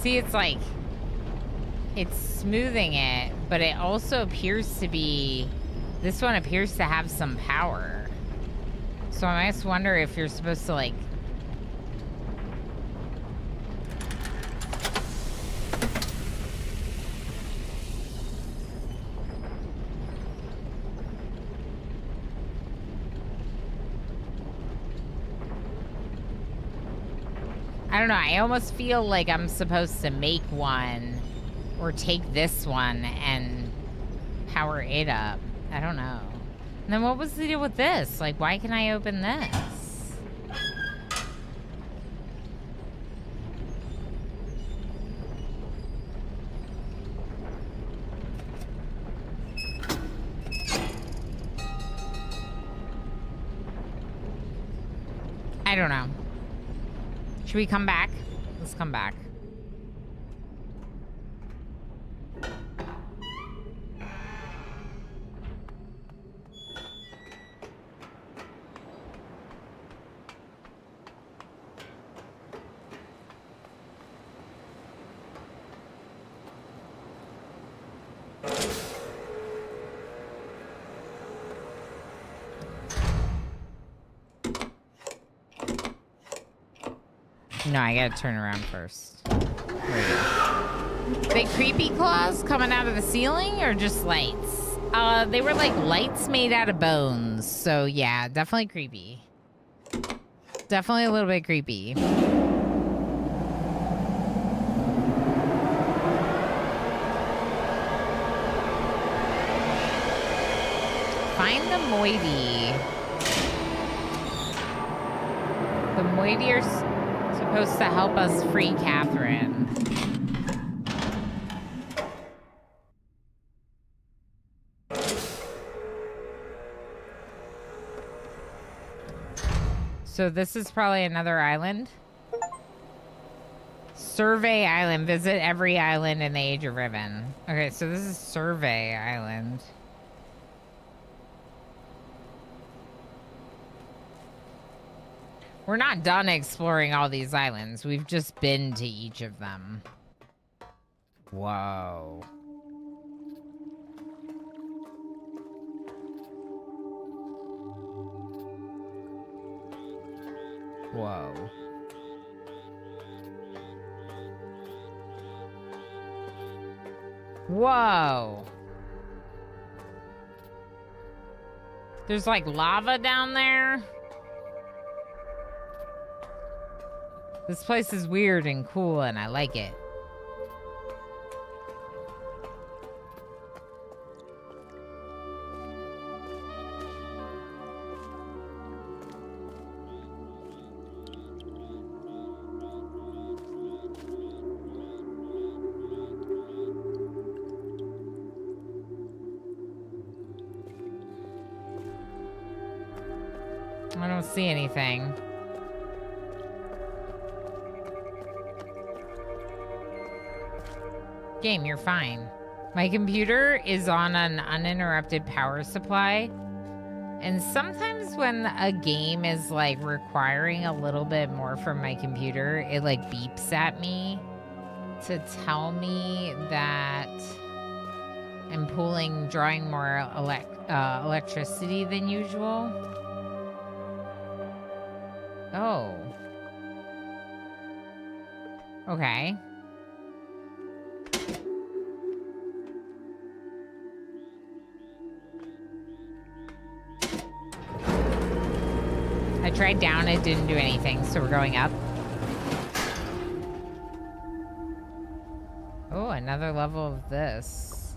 See, it's like... It's smoothing it, but it also appears to be... This one appears to have some power. So I just wonder if you're supposed to, like... I don't know. I almost feel like I'm supposed to make one or take this one and power it up. I don't know. And then what was the deal with this? Like, why can I open this? I don't know. Should we come back? Let's come back. No, I gotta turn around first. Big creepy claws coming out of the ceiling or just lights? They were like lights made out of bones. So yeah, definitely creepy. Definitely a little bit creepy. Find the moiety. The moiety are supposed to help us free Catherine. So this is probably another island. Survey Island. Visit every island in the Age of Riven. Okay, so this is Survey Island. We're not done exploring all these islands. We've just been to each of them. Whoa. Whoa. Whoa. There's like lava down there. This place is weird and cool and I like it. I don't see anything. Game, you're fine. My computer is on an uninterrupted power supply. And sometimes when a game is like requiring a little bit more from my computer, it like beeps at me to tell me that I'm drawing more electricity than usual. Oh. Okay. I tried down, it didn't do anything, so we're going up. Oh, another level of this.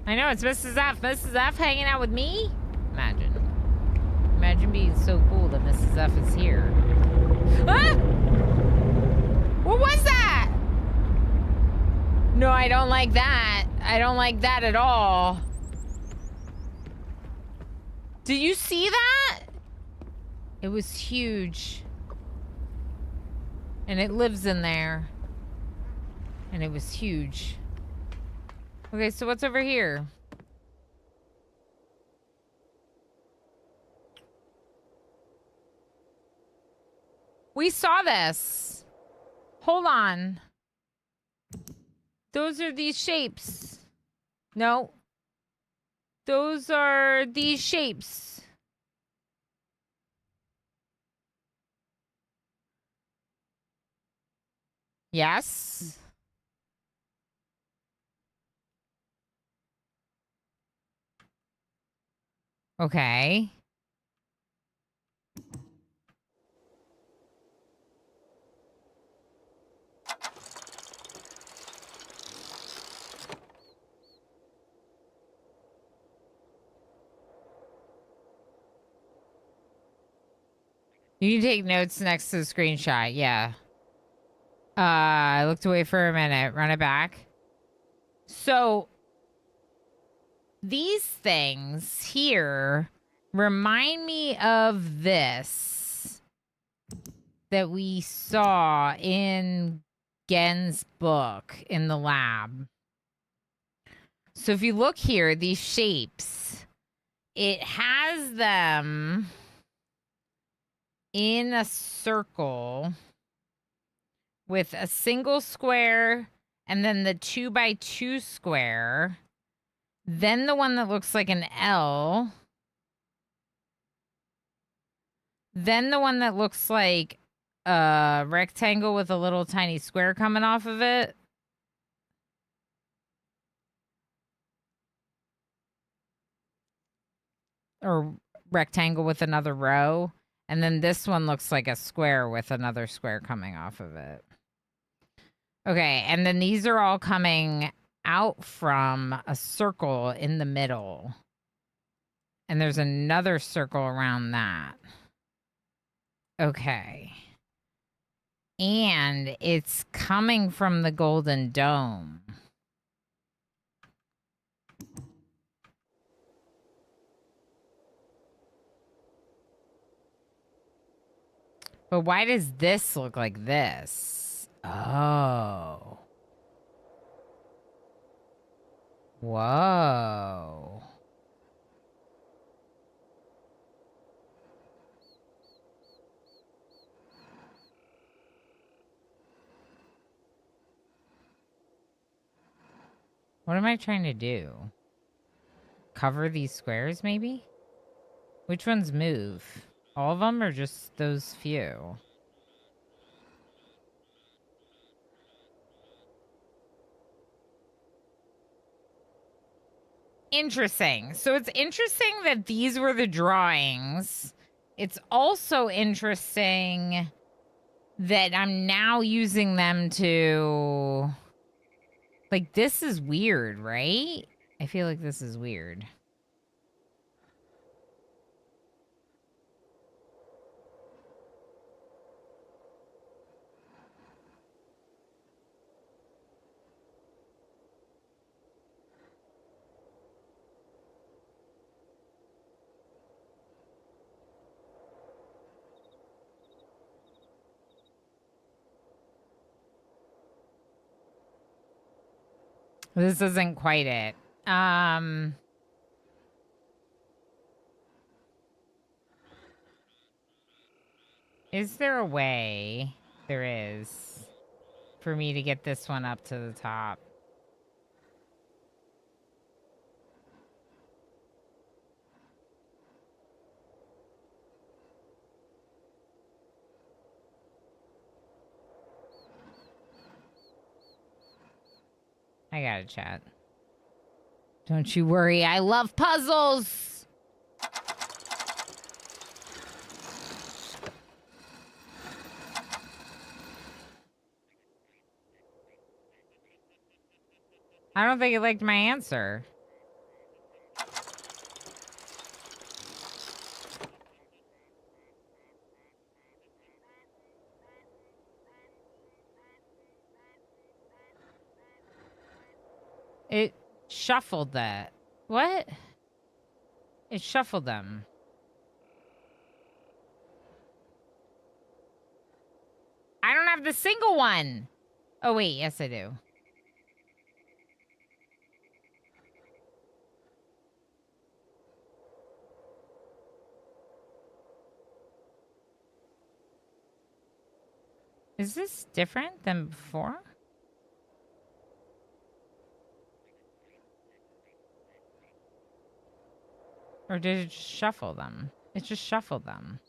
I know, it's Mrs. F. Mrs. F hanging out with me? Imagine. Imagine being so cool that Mrs. F is here. Ah! What was that? No, I don't like that. I don't like that at all. Did you see that? It was huge. And it lives in there. And it was huge. Okay, so what's over here? We saw this. Hold on. Those are these shapes. No. Those are these shapes. Yes. Okay. You can take notes next to the screenshot. Yeah. I looked away for a minute. Run it back. So these things here remind me of this that we saw in Gen's book in the lab. So if you look here, these shapes, it has them in a circle with a single square and then the 2x2 square, then the one that looks like an L, then the one that looks like a rectangle with a little tiny square coming off of it. Or rectangle with another row. And then this one looks like a square with another square coming off of it. Okay, and then these are all coming out from a circle in the middle. And there's another circle around that. Okay. And it's coming from the Golden Dome. But why does this look like this? Oh. Whoa. What am I trying to do? Cover these squares, maybe? Which ones move? All of them or just those few? Interesting. So it's interesting that these were the drawings. It's also interesting that I'm now using them to... Like, this is weird, right? I feel like this is weird. This isn't quite it. Is there a way? There is. For me to get this one up to the top. I got it, chat. Don't you worry, I love puzzles! I don't think it liked my answer. It shuffled that. What? It shuffled them. I don't have the single one. Oh, wait. Yes, I do. Is this different than before? Or did it just shuffle them? It just shuffled them.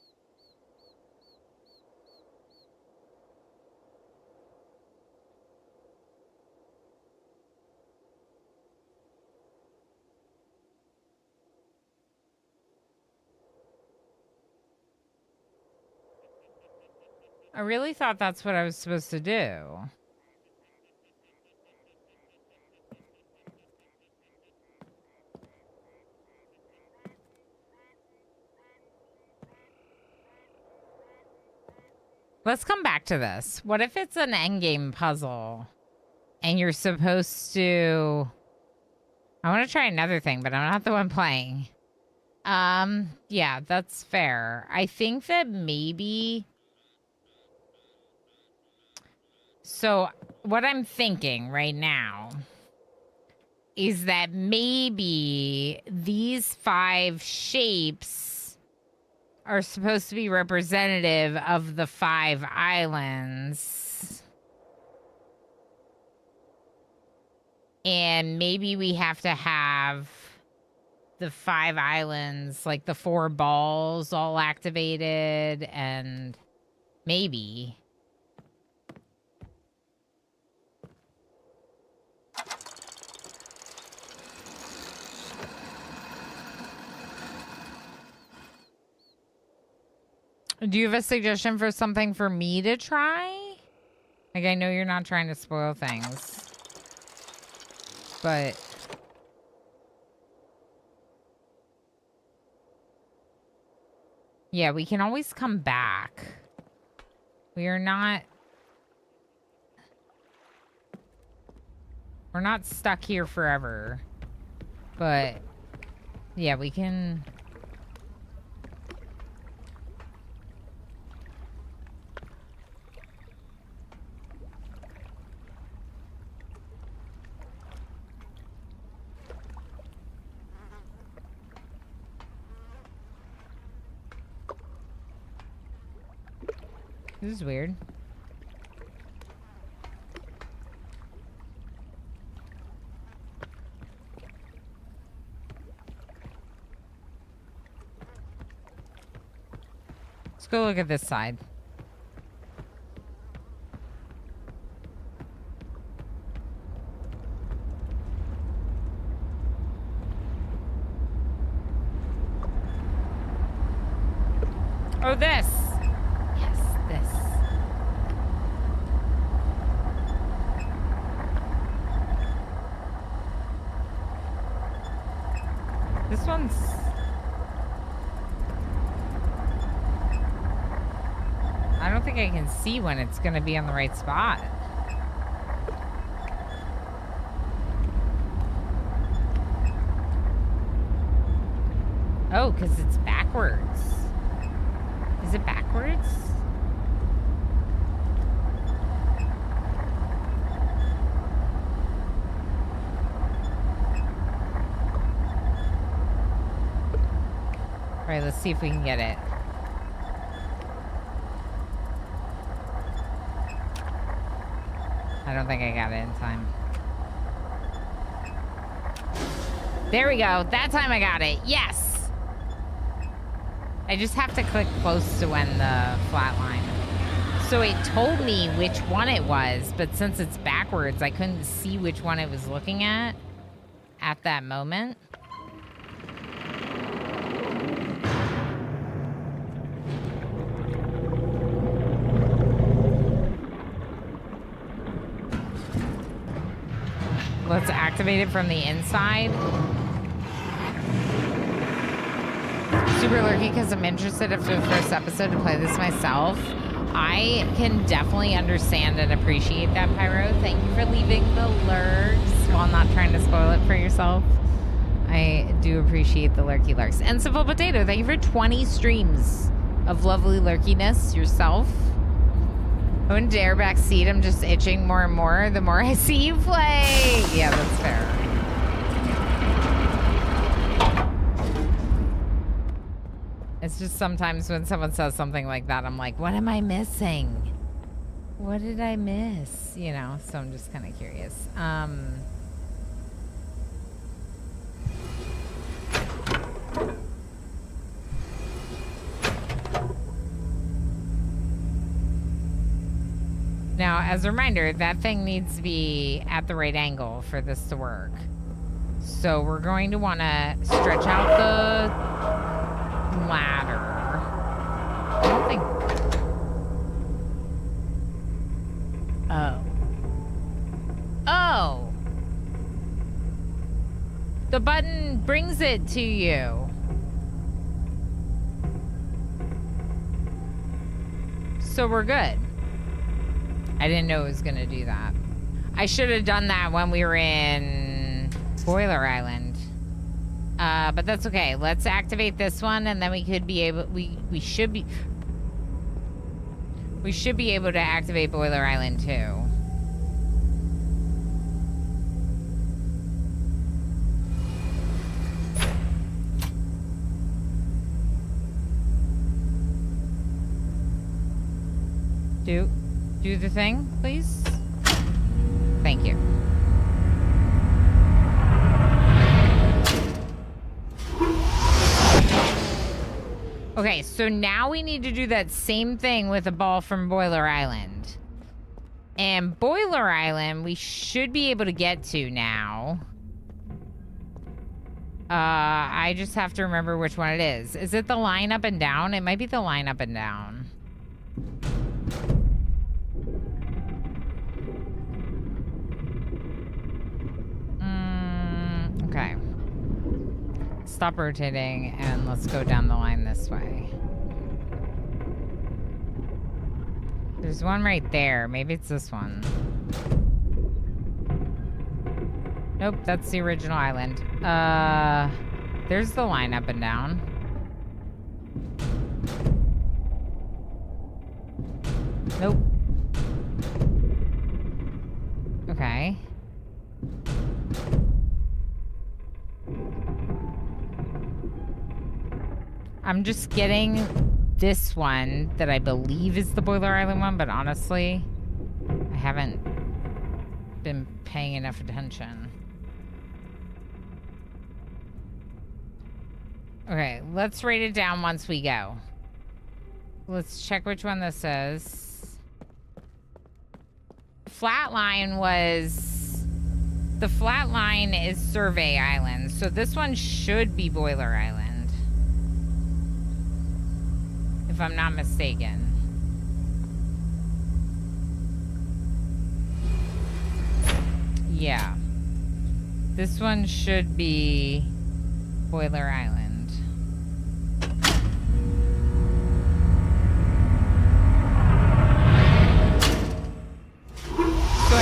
I really thought that's what I was supposed to do. Let's come back to this. What if it's an endgame puzzle and you're supposed to... I want to try another thing, but I'm not the one playing. Yeah, that's fair. I think that maybe... So what I'm thinking right now is that maybe these 5 shapes are supposed to be representative of the 5 islands. And maybe we have to have the 5 islands, like the 4 balls all activated, and maybe... Do you have a suggestion for something for me to try? Like, I know you're not trying to spoil things. But... yeah, we can always come back. We are not... we're not stuck here forever. But... yeah, we can... This is weird. Let's go look at this side. Oh, this. This one's... I don't think I can see when it's going to be on the right spot. Oh, because it's backwards. Is it backwards? All right, let's see if we can get it. I don't think I got it in time. There we go. That time I got it. Yes! I just have to click close to when the flat line. So it told me which one it was, but since it's backwards, I couldn't see which one it was looking at that moment. Let's activate it from the inside. Super lurky because I'm interested after the first episode to play this myself. I can definitely understand and appreciate that, Pyro. Thank you for leaving the lurks while not trying to spoil it for yourself. I do appreciate the lurky lurks. And Simple Potato, thank you for 20 streams of lovely lurkiness yourself. I wouldn't dare backseat. I'm just itching more and more the more I see you play. Yeah, that's fair. It's just sometimes when someone says something like that, I'm like, what am I missing? what did I miss? You know, so I'm just kind of curious. Now, as a reminder, that thing needs to be at the right angle for this to work. So we're going to want to stretch out the ladder. I don't think... Oh. Oh! The button brings it to you. So we're good. I didn't know it was gonna do that. I should have done that when we were in Boiler Island. But that's okay. Let's activate this one, and then we could be able. We should be able to activate Boiler Island too. Do the thing, please. Thank you. Okay, so now we need to do that same thing with a ball from Boiler Island. And Boiler Island, we should be able to get to now. I just have to remember which one it is. Is it the line up and down? It might be the line up and down. Okay. Stop rotating and let's go down the line this way. There's one right there. Maybe it's this one. Nope, that's the original island. There's the line up and down. Nope. Okay. I'm just getting this one that I believe is the Boiler Island one, but honestly, I haven't been paying enough attention. Okay, let's rate it down once we go. Let's check which one this is. Flatline was... The flatline is Survey Island, so this one should be Boiler Island. If I'm not mistaken. Yeah. This one should be Boiler Island. So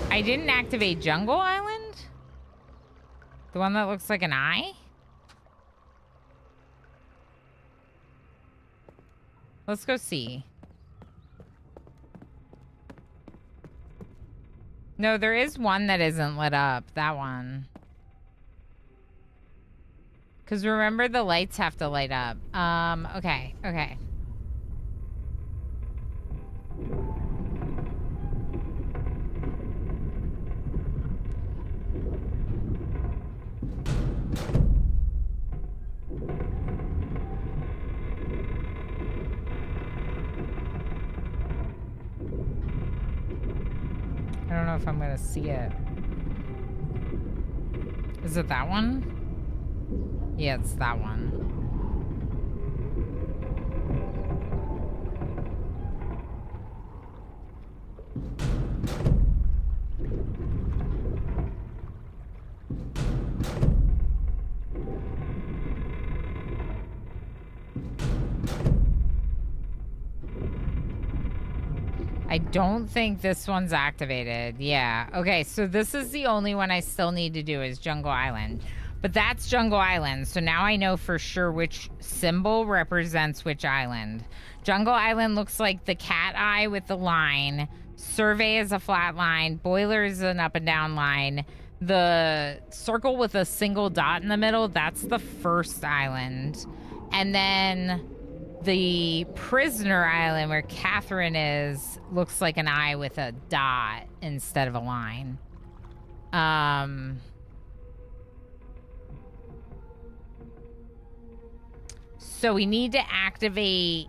I didn't activate Jungle Island? The one that looks like an eye? Let's go see. No, there is one that isn't lit up. That one. Because remember, the lights have to light up. Okay, okay. I don't know if I'm gonna see it. Is it that one? Yeah, it's that one. I don't think this one's activated. Yeah. Okay, so this is the only one I still need to do is Jungle Island. But that's Jungle Island, so now I know for sure which symbol represents which island. Jungle Island looks like the cat eye with the line. Survey is a flat line. Boiler is an up and down line. The circle with a single dot in the middle, that's the first island. And then The prisoner island where Catherine is looks like an eye with a dot instead of a line. So we need to activate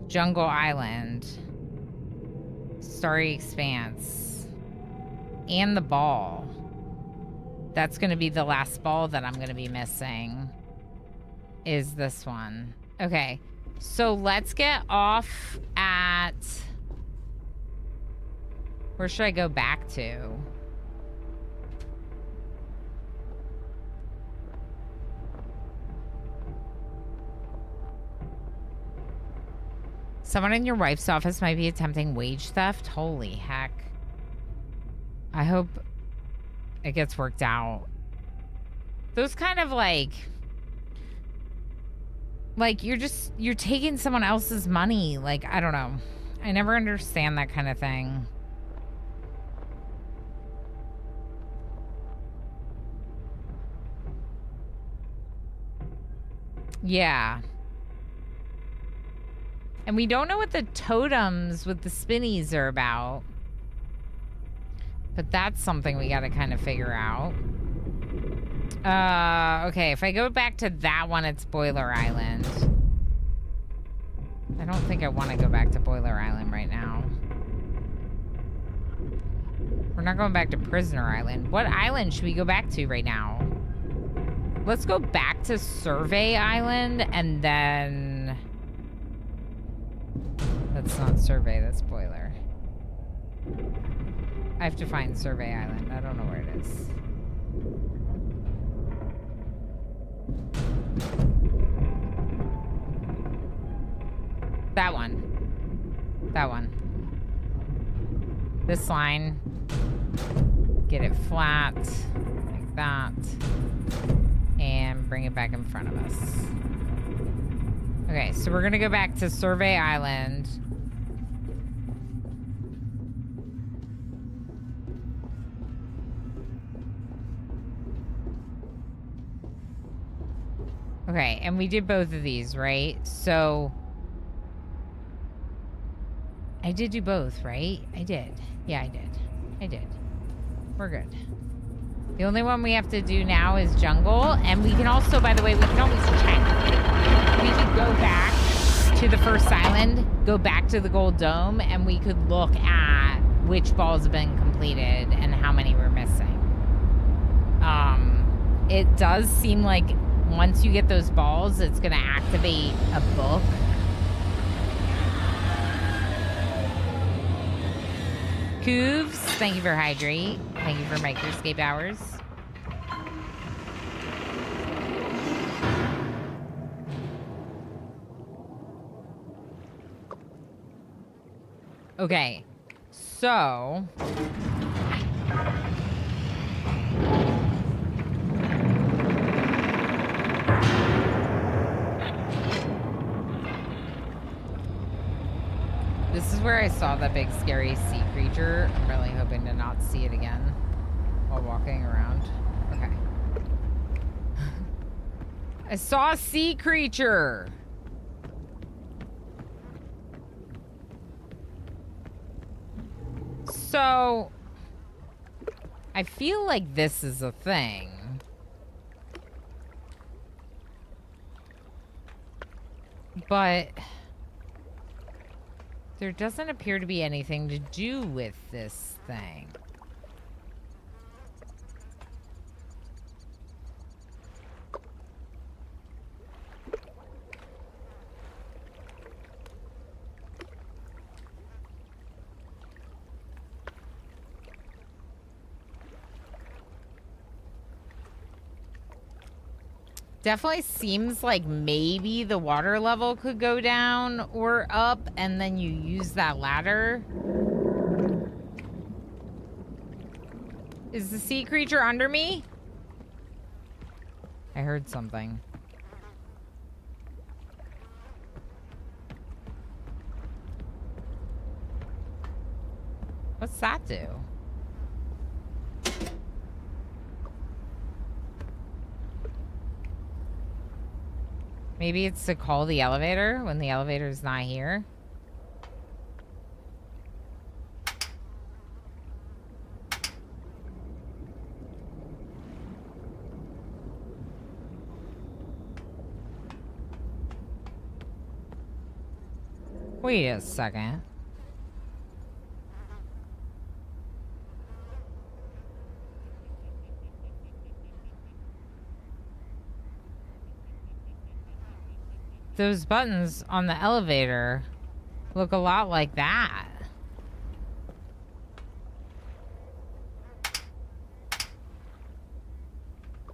Jungle Island, Starry Expanse, and the ball. That's going to be the last ball that I'm going to be missing, is this one. Okay, so let's get off at... Where should I go back to? Someone in your wife's office might be attempting wage theft. Holy heck. I hope it gets worked out. Those kind of like you're taking someone else's money. Like, I don't know. I never understand that kind of thing. Yeah. And we don't know what the totems with the spinnies are about. But that's something we gotta kind of figure out. Okay, if I go back to that one, it's Boiler Island. I don't think I want to go back to Boiler Island right now. We're not going back to Prisoner Island. What island should we go back to right now? Let's go back to Survey Island and then... That's not Survey, that's Boiler. I have to find Survey Island. I don't know where it is. That one. That one. This line. Get it flat. Like that. And bring it back in front of us. Okay, so we're gonna go back to Survey Island. Okay, and we did both of these, right? So... I did do both, right? I did. Yeah, I did. I did. We're good. The only one we have to do now is Jungle. And we can also, by the way, we can always check. We could go back to the first island, go back to the Gold Dome, and we could look at which balls have been completed and how many we're missing. It does seem like once you get those balls, it's going to activate a book. Cooves, thank you for Hydrate. Thank you for Microscape Hours. Okay, so... This is where I saw that big scary sea creature. I'm really hoping to not see it again while walking around. Okay. I saw a sea creature! So... I feel like this is a thing. But... there doesn't appear to be anything to do with this thing. Definitely seems like maybe the water level could go down or up, and then you use that ladder. Is the sea creature under me? I heard something. What's that do? Maybe it's to call the elevator when the elevator's not here. Wait a second. Those buttons on the elevator look a lot like that.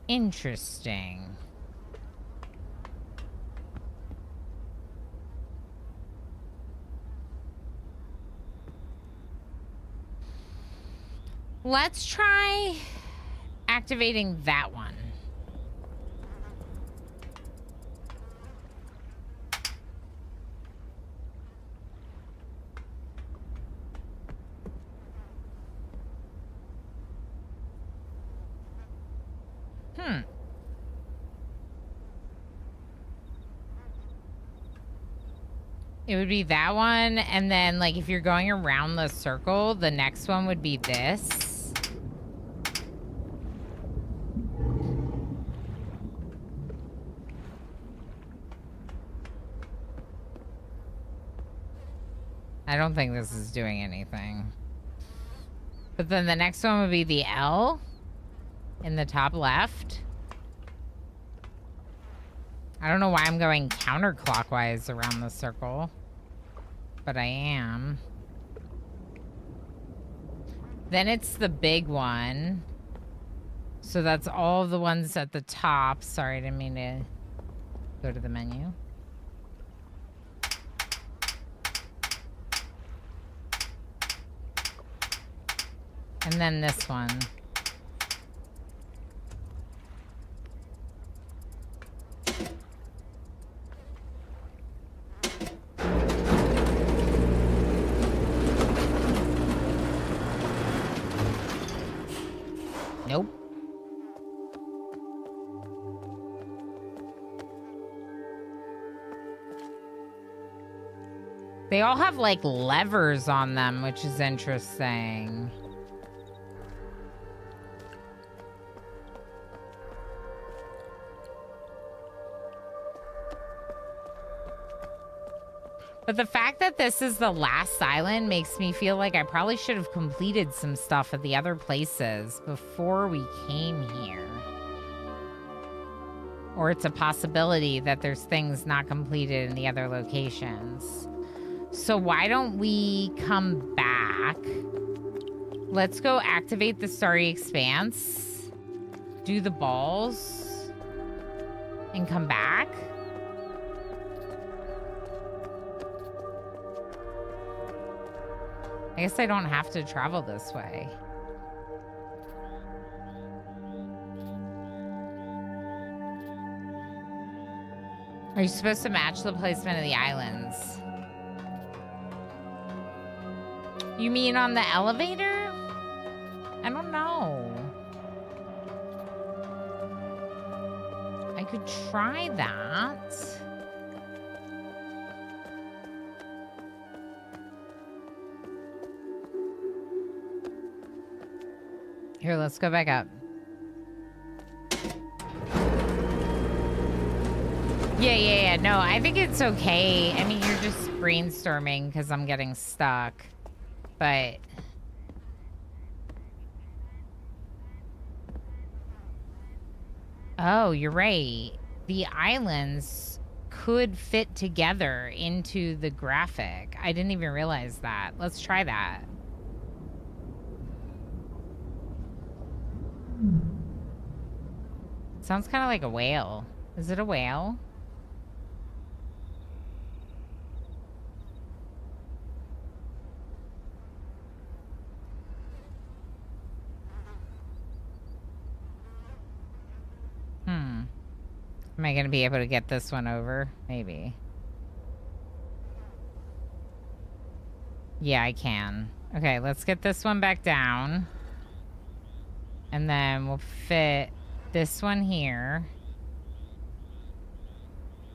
Interesting. Let's try activating that one. It would be that one, and then, like, if you're going around the circle, the next one would be this. I don't think this is doing anything. But then the next one would be the L in the top left. I don't know why I'm going counterclockwise around the circle, but I am. Then it's the big one. So that's all the ones at the top. Sorry, I didn't mean to go to the menu. And then this one. Nope. They all have, like, levers on them, which is interesting. But the fact that this is the last island makes me feel like I probably should have completed some stuff at the other places before we came here. Or it's a possibility that there's things not completed in the other locations. So why don't we come back? Let's go activate the Starry Expanse, do the balls, and come back. I guess I don't have to travel this way. Are you supposed to match the placement of the islands? You mean on the elevator? I don't know. I could try that. Here, let's go back up. Yeah. No, I think it's okay. I mean, you're just brainstorming because I'm getting stuck. But... oh, you're right. The islands could fit together into the graphic. I didn't even realize that. Let's try that. Sounds kind of like a whale. Is it a whale? Am I going to be able to get this one over? Maybe. Yeah, I can. Okay, let's get this one back down. And then we'll fit this one here.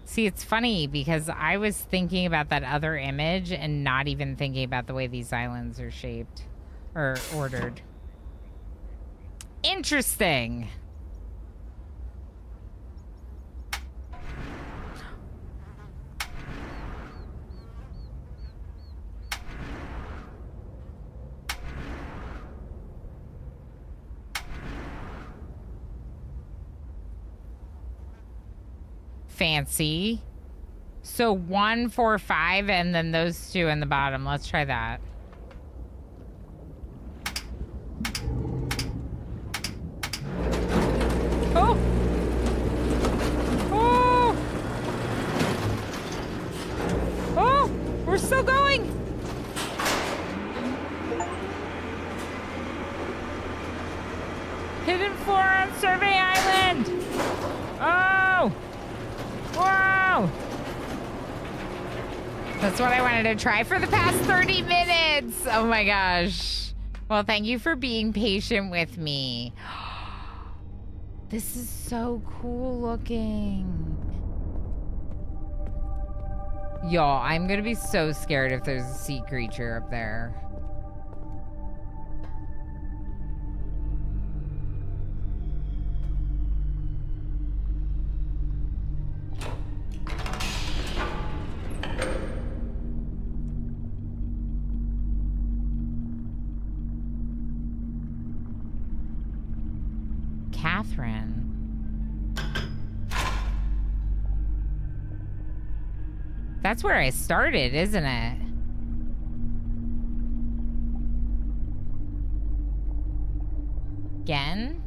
See, it's funny because I was thinking about that other image and not even thinking about the way these islands are shaped or ordered. Interesting. Fancy. So 1, 4, 5, and then those two in the bottom. Let's try that. Oh! Oh! Oh! We're still going! Hidden floor on Survey Island! Oh! Wow! That's what I wanted to try for the past 30 minutes! Oh my gosh. Well, thank you for being patient with me. This is so cool looking. Y'all, I'm gonna be so scared if there's a sea creature up there. Catherine. That's where I started, isn't it? Again?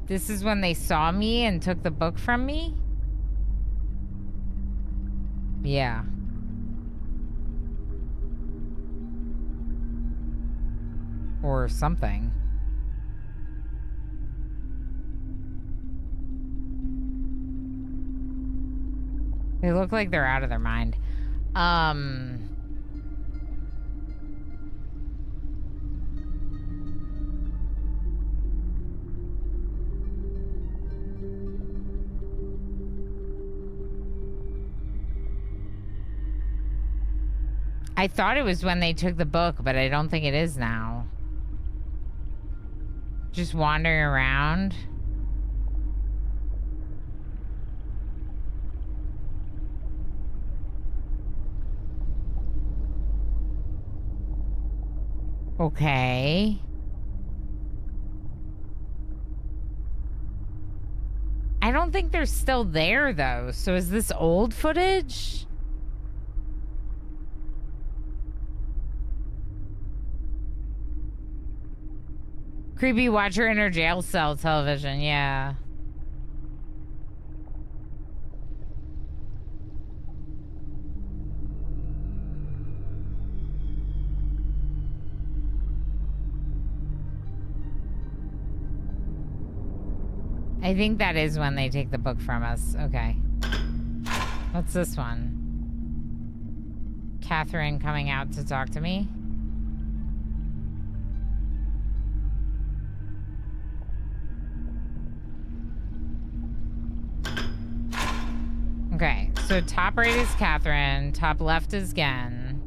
This is when they saw me and took the book from me? Yeah. Or something. They look like they're out of their mind. I thought it was when they took the book, but I don't think it is now. Just wandering around. Okay. I don't think they're still there, though. So is this old footage? Creepy watcher in her jail cell television, yeah. I think that is when they take the book from us. Okay. What's this one? Catherine coming out to talk to me? Okay, so top right is Catherine, top left is Gen.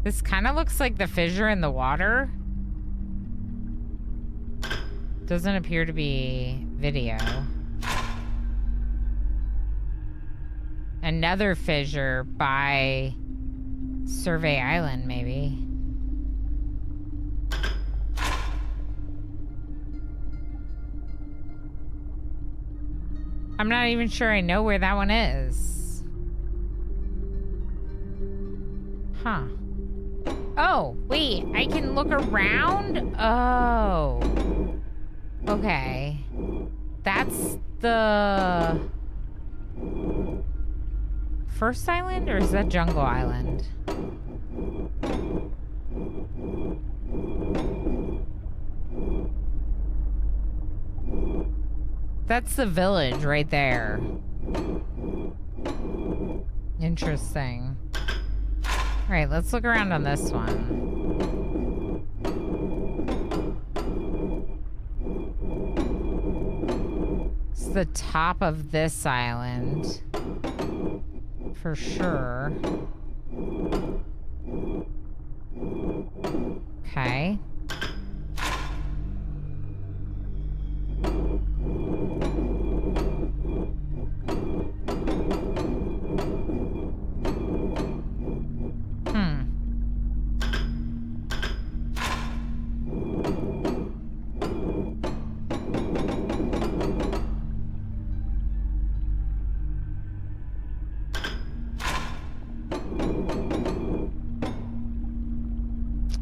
This kind of looks like the fissure in the water. Doesn't appear to be video. Another fissure by Survey Island, maybe. I'm not even sure I know where that one is. Huh. Oh, wait, I can look around? Oh. Okay. That's the first island, or is that Jungle Island? That's the village right there. Interesting. All right, let's look around on this one. the top of this island. For sure. Okay.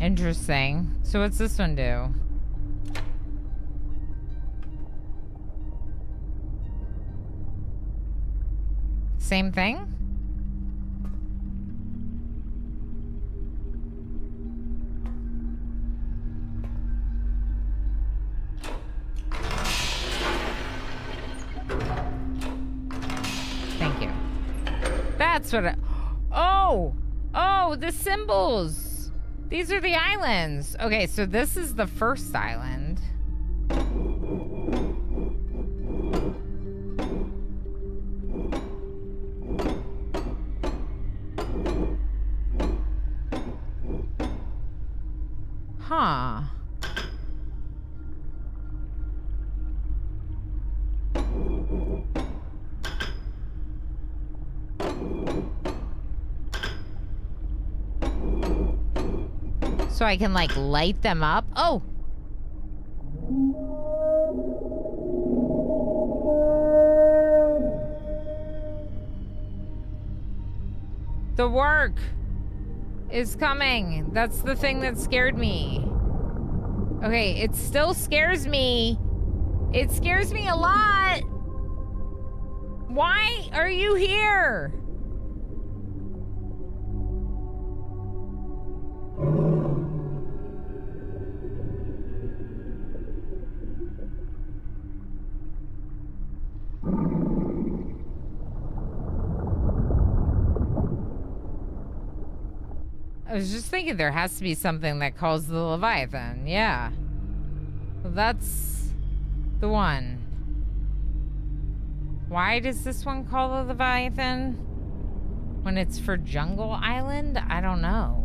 Interesting. So what's this one do? Same thing? Thank you. That's what Oh! Oh, the symbols! These are the islands. Okay, so this is the first island. Huh. So I can, like, light them up? Oh! The work is coming. That's the thing that scared me. Okay, it still scares me. It scares me a lot. Why are you here? I was just thinking there has to be something that calls the Leviathan. Yeah. Well, that's the one. Why does this one call the Leviathan? When it's for Jungle Island? I don't know.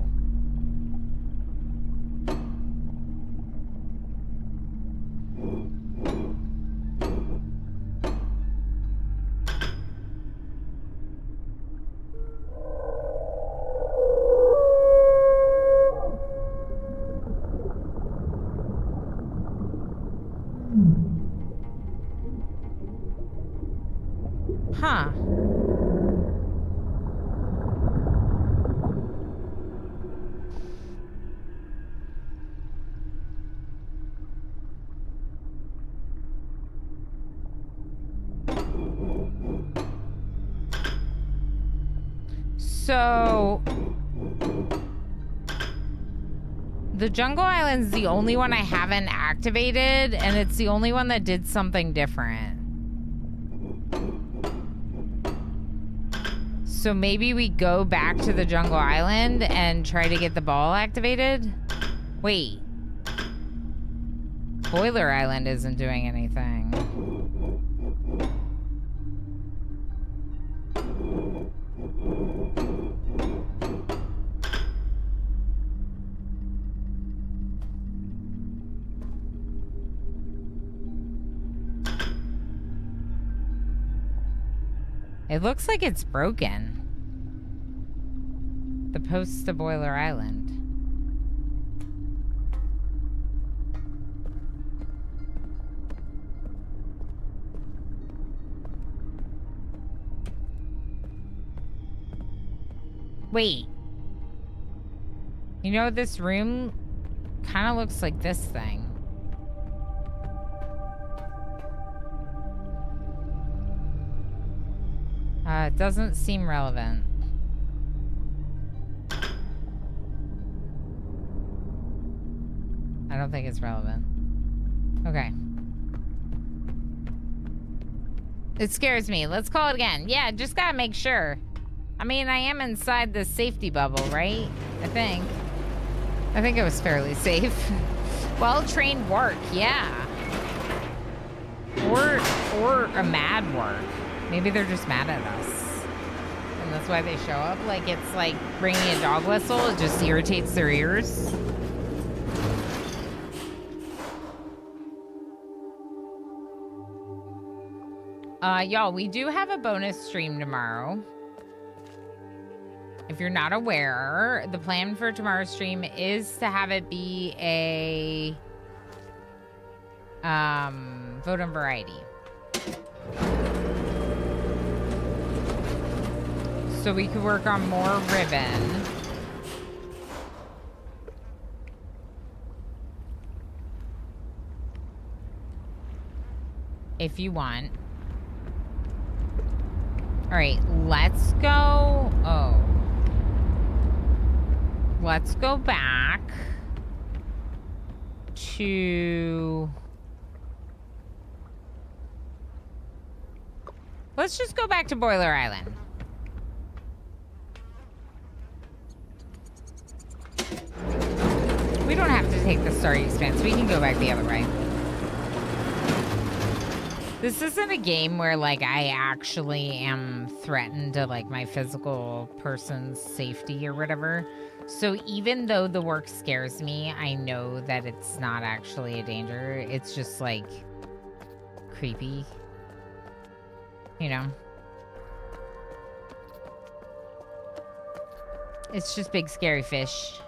Huh. So the Jungle Island's the only one I haven't activated, and it's the only one that did something different. So maybe we go back to the Jungle Island and try to get the ball activated? Wait. Boiler Island isn't doing anything. It looks like it's broken. The post to Boiler Island. Wait. You know, this room kind of looks like this thing. It doesn't seem relevant. I don't think it's relevant. Okay. It scares me. Let's call it again. Yeah, just gotta make sure. I mean, I am inside the safety bubble, right? I think it was fairly safe. Well-trained work, yeah. or a mad work. Maybe they're just mad at us. And that's why they show up. Like, it's like bringing a dog whistle. It just irritates their ears. Y'all, we do have a bonus stream tomorrow. If you're not aware, the plan for tomorrow's stream is to have it be a vote on variety. So we could work on more Riven. If you want. All right, let's go. Oh. Let's go back to... Let's just go back to Boiler Island. We don't have to take the Starry Expanse. We can go back the other way. This isn't a game where, like, I actually am threatened to, like, my physical person's safety or whatever. So even though the work scares me, I know that it's not actually a danger. It's just, like, creepy. You know? It's just big scary fish.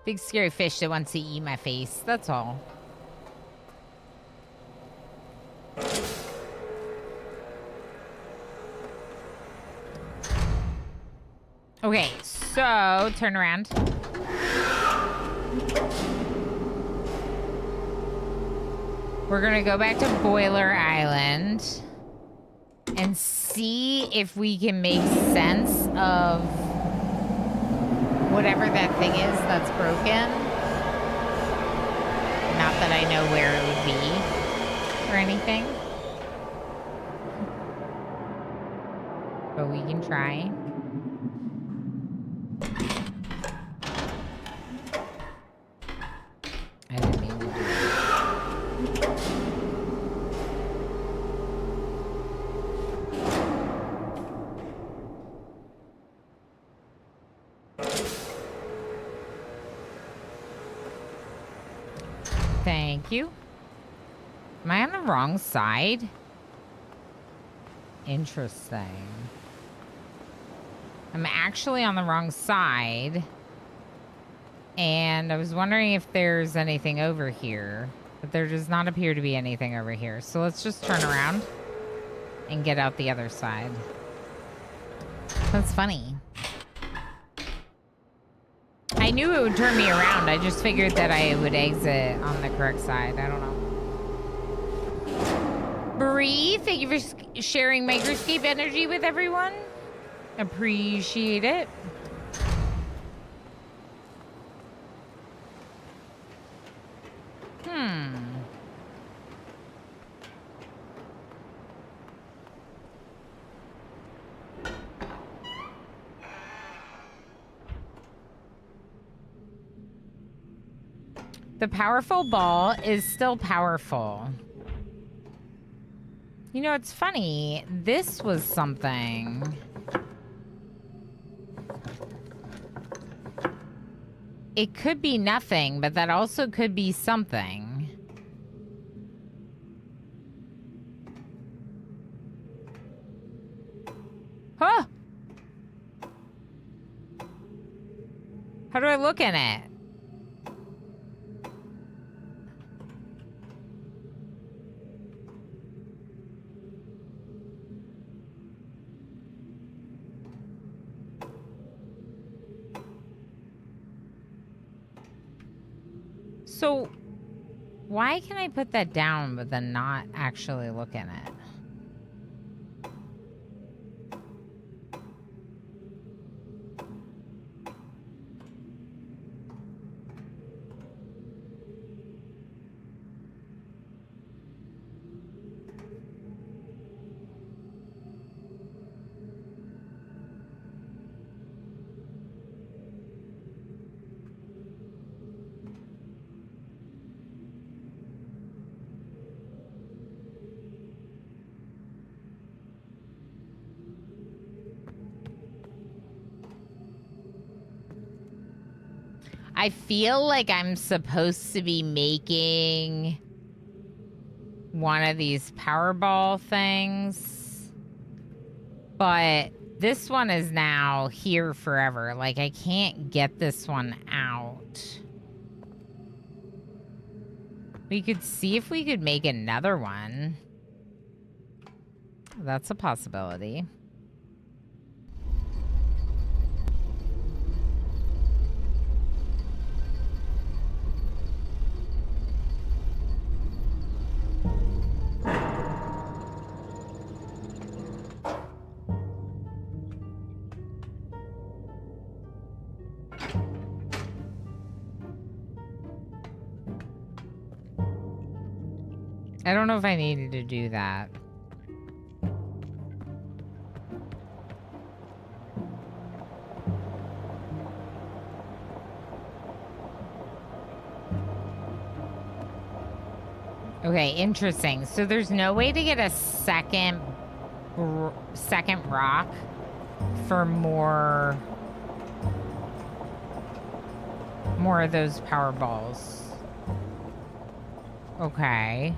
Big scary fish that wants to eat my face. That's all. Okay, so turn around. We're gonna go back to Boiler Island and see if we can make sense of whatever that thing is that's broken. Not that I know where it would be or anything. But we can try. I didn't mean to do that. Thank you. Am I on the wrong side? Interesting. I'm actually on the wrong side. And I was wondering if there's anything over here. But there does not appear to be anything over here. So let's just turn around and get out the other side. That's funny. I knew it would turn me around. I just figured that I would exit on the correct side. I don't know. Bree, thank you for sharing Makerscape energy with everyone. Appreciate it. The powerful ball is still powerful. You know, it's funny. This was something. It could be nothing, but that also could be something. Huh? How do I look in it? So, why can I put that down but then not actually look in it? I feel like I'm supposed to be making one of these Powerball things, but this one is now here forever. Like, I can't get this one out. We could see if we could make another one. That's a possibility. I don't know if I needed to do that. Okay, interesting. So there's no way to get a second rock for more of those power balls. Okay.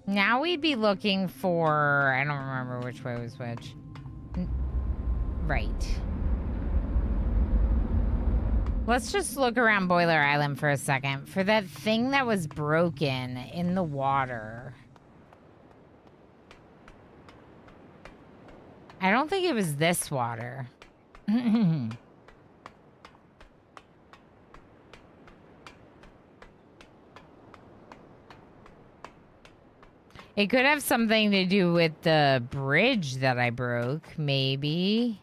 Now we'd be looking for... I don't remember which way was which. Right. Let's just look around Boiler Island for a second. For that thing that was broken in the water. I don't think it was this water. It could have something to do with the bridge that I broke, maybe.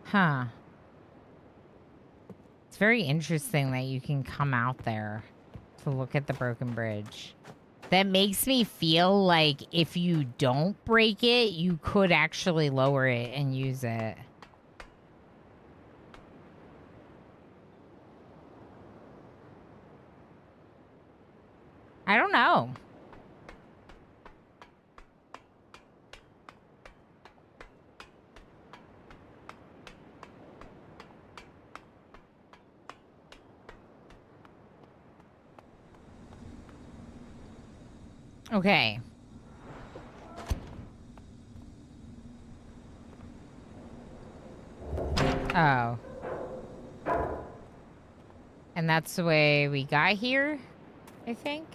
Huh. It's very interesting that you can come out there to look at the broken bridge. That makes me feel like if you don't break it, you could actually lower it and use it. I don't know. Okay. Oh. And that's the way we got here, I think.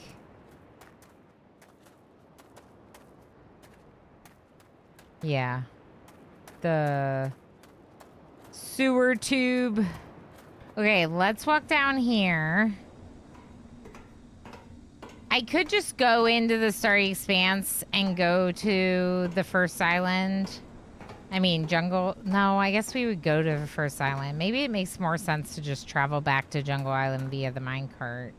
Yeah. The sewer tube. Okay, let's walk down here. I could just go into the Starry Expanse and go to the first island. I mean, jungle. No, I guess we would go to the first island. Maybe it makes more sense to just travel back to Jungle Island via the minecart.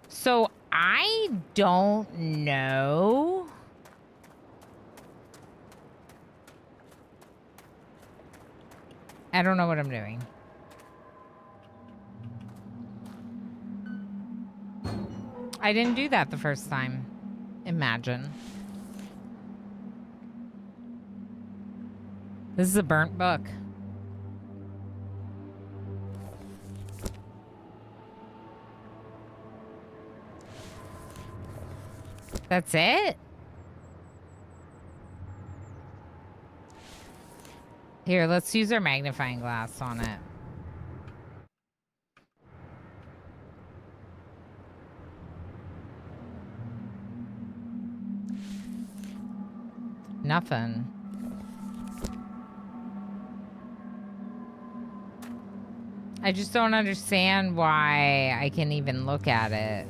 So I don't know. I don't know what I'm doing. I didn't do that the first time. Imagine. This is a burnt book. That's it? Here, let's use our magnifying glass on it. Nothing. I just don't understand why I can even look at it.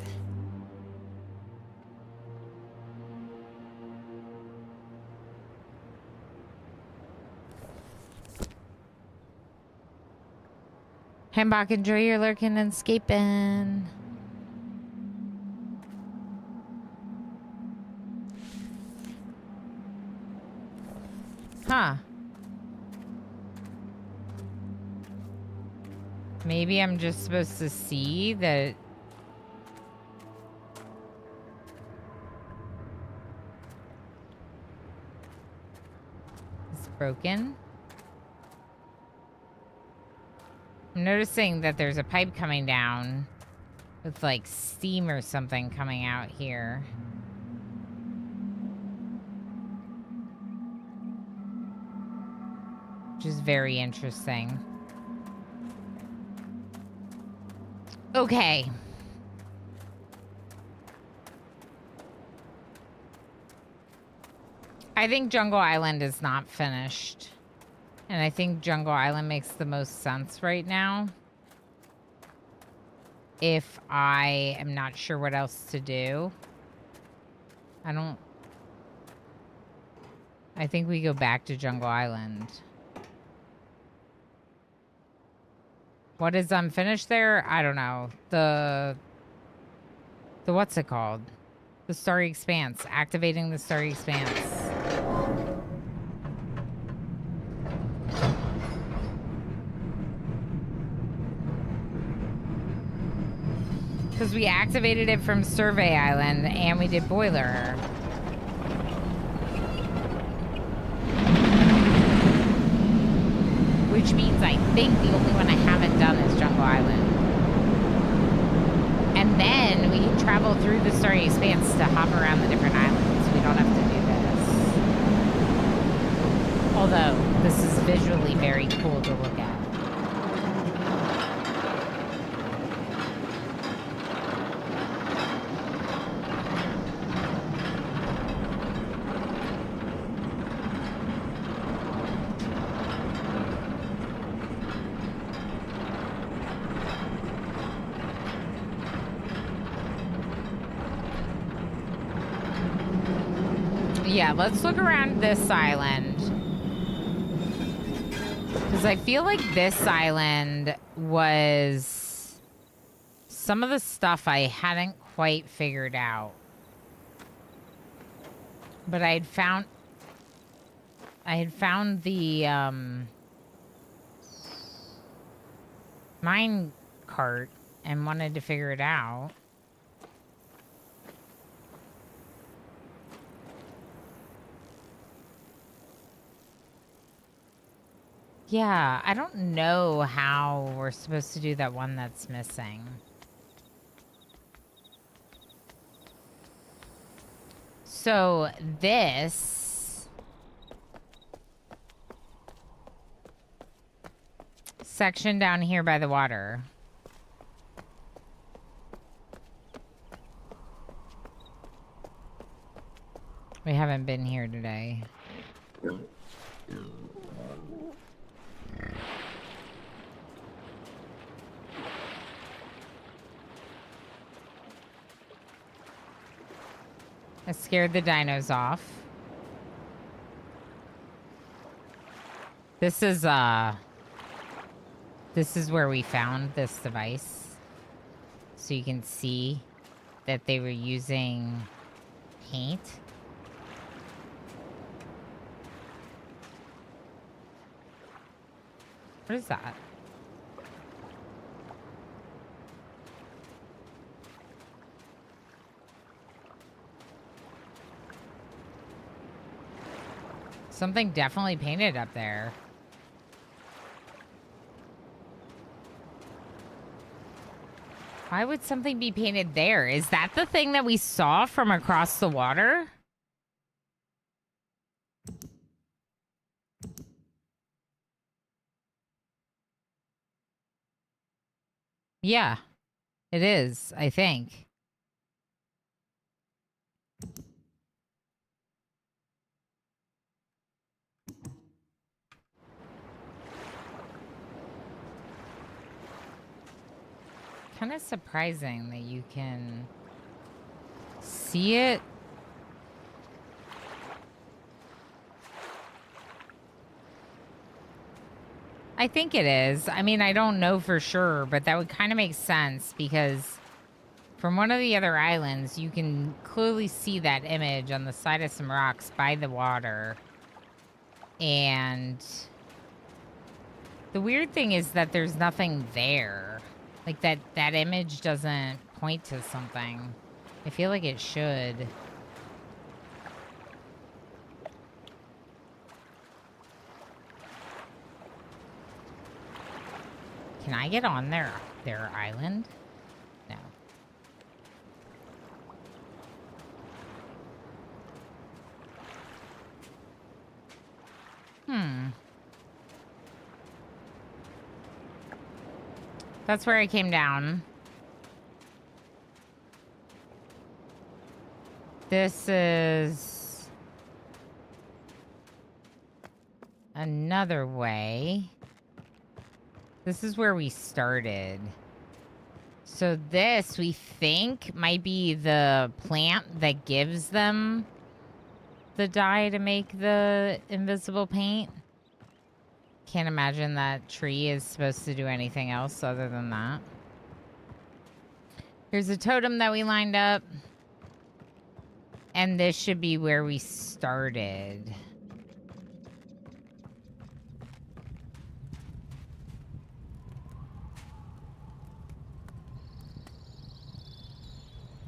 Heimbach, enjoy your lurking and escaping. Huh. Maybe I'm just supposed to see that... it's broken. I'm noticing that there's a pipe coming down with like steam or something coming out here. Which is very interesting. Okay. I think Jungle Island is not finished. And I think Jungle Island makes the most sense right now. If I am not sure what else to do. I think we go back to Jungle Island. What is unfinished there? I don't know. The what's it called? The Starry Expanse. Activating the Starry Expanse. Because we activated it from Survey Island and we did Boiler. Which means I think the only one I haven't done is Jungle Island. And then we can travel through the Starry Expanse to hop around the different islands. We don't have to do this. Although, this is visually very cool to look at. Yeah, let's look around this island. Because I feel like this island was some of the stuff I hadn't quite figured out. But I had found the mine cart and wanted to figure it out. Yeah, I don't know how we're supposed to do that one that's missing. So this section down here by the water. We haven't been here today. I scared the dinos off. This is where we found this device. So you can see that they were using paint. What is that? Something definitely painted up there. Why would something be painted there? Is that the thing that we saw from across the water? Yeah, it is, I think. Kind of surprising that you can see it. I think it is. I mean, I don't know for sure, but that would kind of make sense because from one of the other islands, you can clearly see that image on the side of some rocks by the water. And the weird thing is that there's nothing there. Like that image doesn't point to something. I feel like it should. Can I get on their island? No. That's where I came down. This is another way. This is where we started. So this, we think, might be the plant that gives them the dye to make the invisible paint. Can't imagine that tree is supposed to do anything else other than that. Here's a totem that we lined up. And this should be where we started.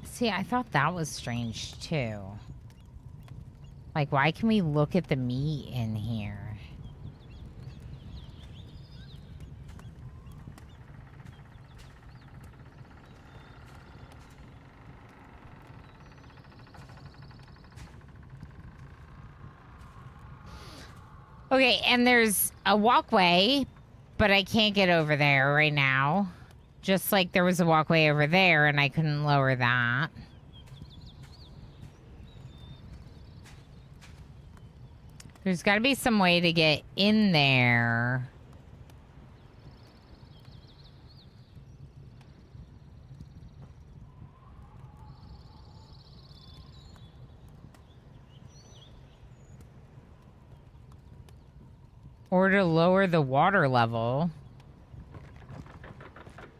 See, I thought that was strange too. Like, why can we look at the meat in here? Okay, and there's a walkway, but I can't get over there right now. Just like there was a walkway over there and I couldn't lower that. There's got to be some way to get in there. Or to lower the water level.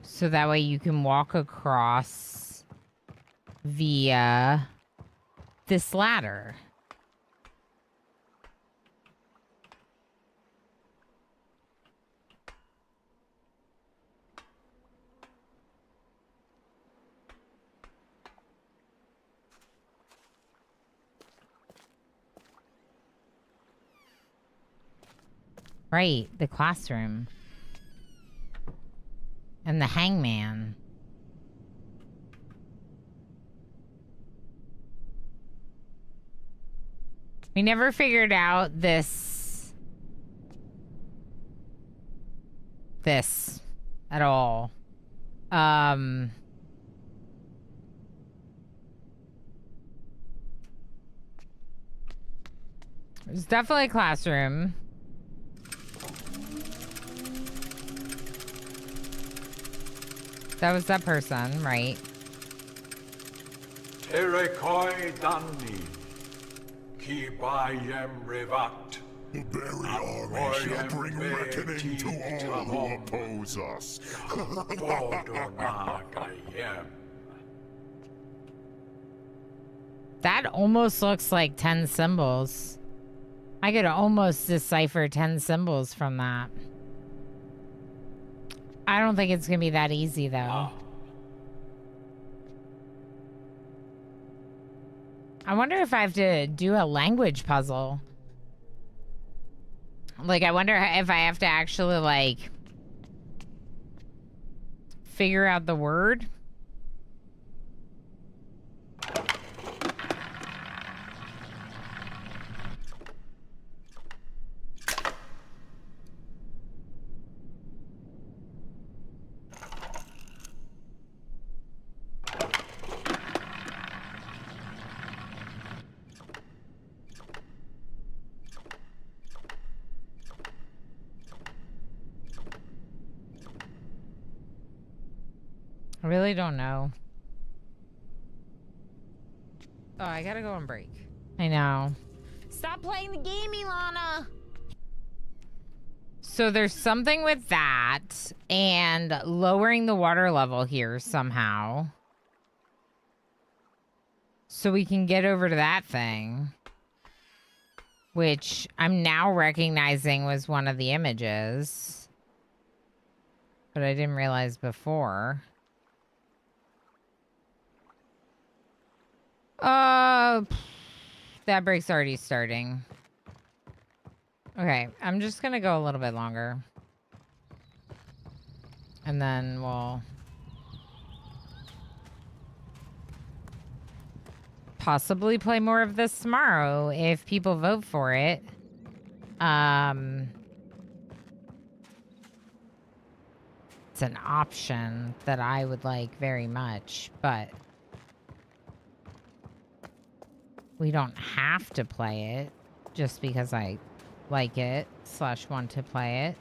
So that way you can walk across via this ladder. Right, the classroom. And the hangman. We never figured out this at all. There's definitely a classroom. That was that person, right? Terekoi Dani, Kibayem Revat. The Berry Army shall bring reckoning to all who oppose us. That almost looks like 10 symbols. I could almost decipher 10 symbols from that. I don't think it's gonna be that easy, though. I wonder if I have to do a language puzzle. Like, I wonder if I have to actually, like, figure out the word. I really don't know. Oh, I gotta go on break. I know. Stop playing the game, Ilana! So there's something with that and lowering the water level here somehow. So we can get over to that thing. which I'm now recognizing was one of the images, but I didn't realize before. That break's already starting. Okay, I'm just gonna go a little bit longer. And then we'll possibly play more of this tomorrow if people vote for it. It's an option that I would like very much, but we don't have to play it just because I like it / want to play it.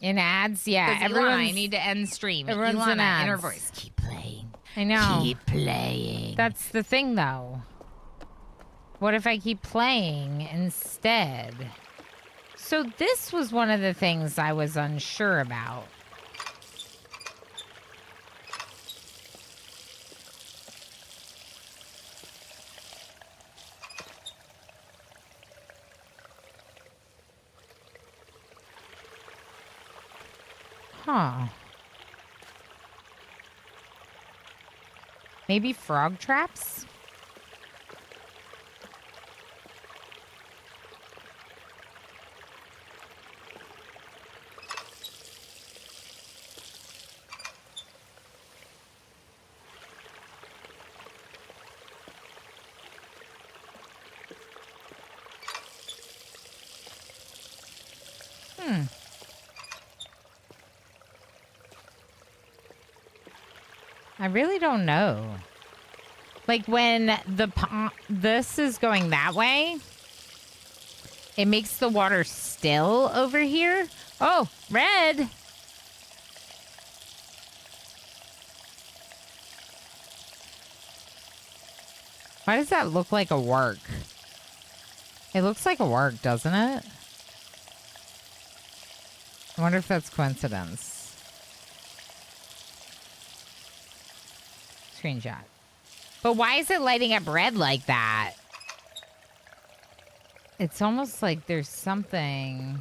In ads, yeah. I need to end stream. Everyone's in ads. Inner voice. Keep playing. I know. Keep playing. That's the thing, though. What if I keep playing instead? So this was one of the things I was unsure about. Huh. Maybe frog traps? I really don't know. Like when this is going that way, it makes the water still over here. Oh, red. Why does that look like a work? It looks like a work, doesn't it? I wonder if that's coincidence. Screenshot. But why is it lighting up red like that? It's almost like there's something.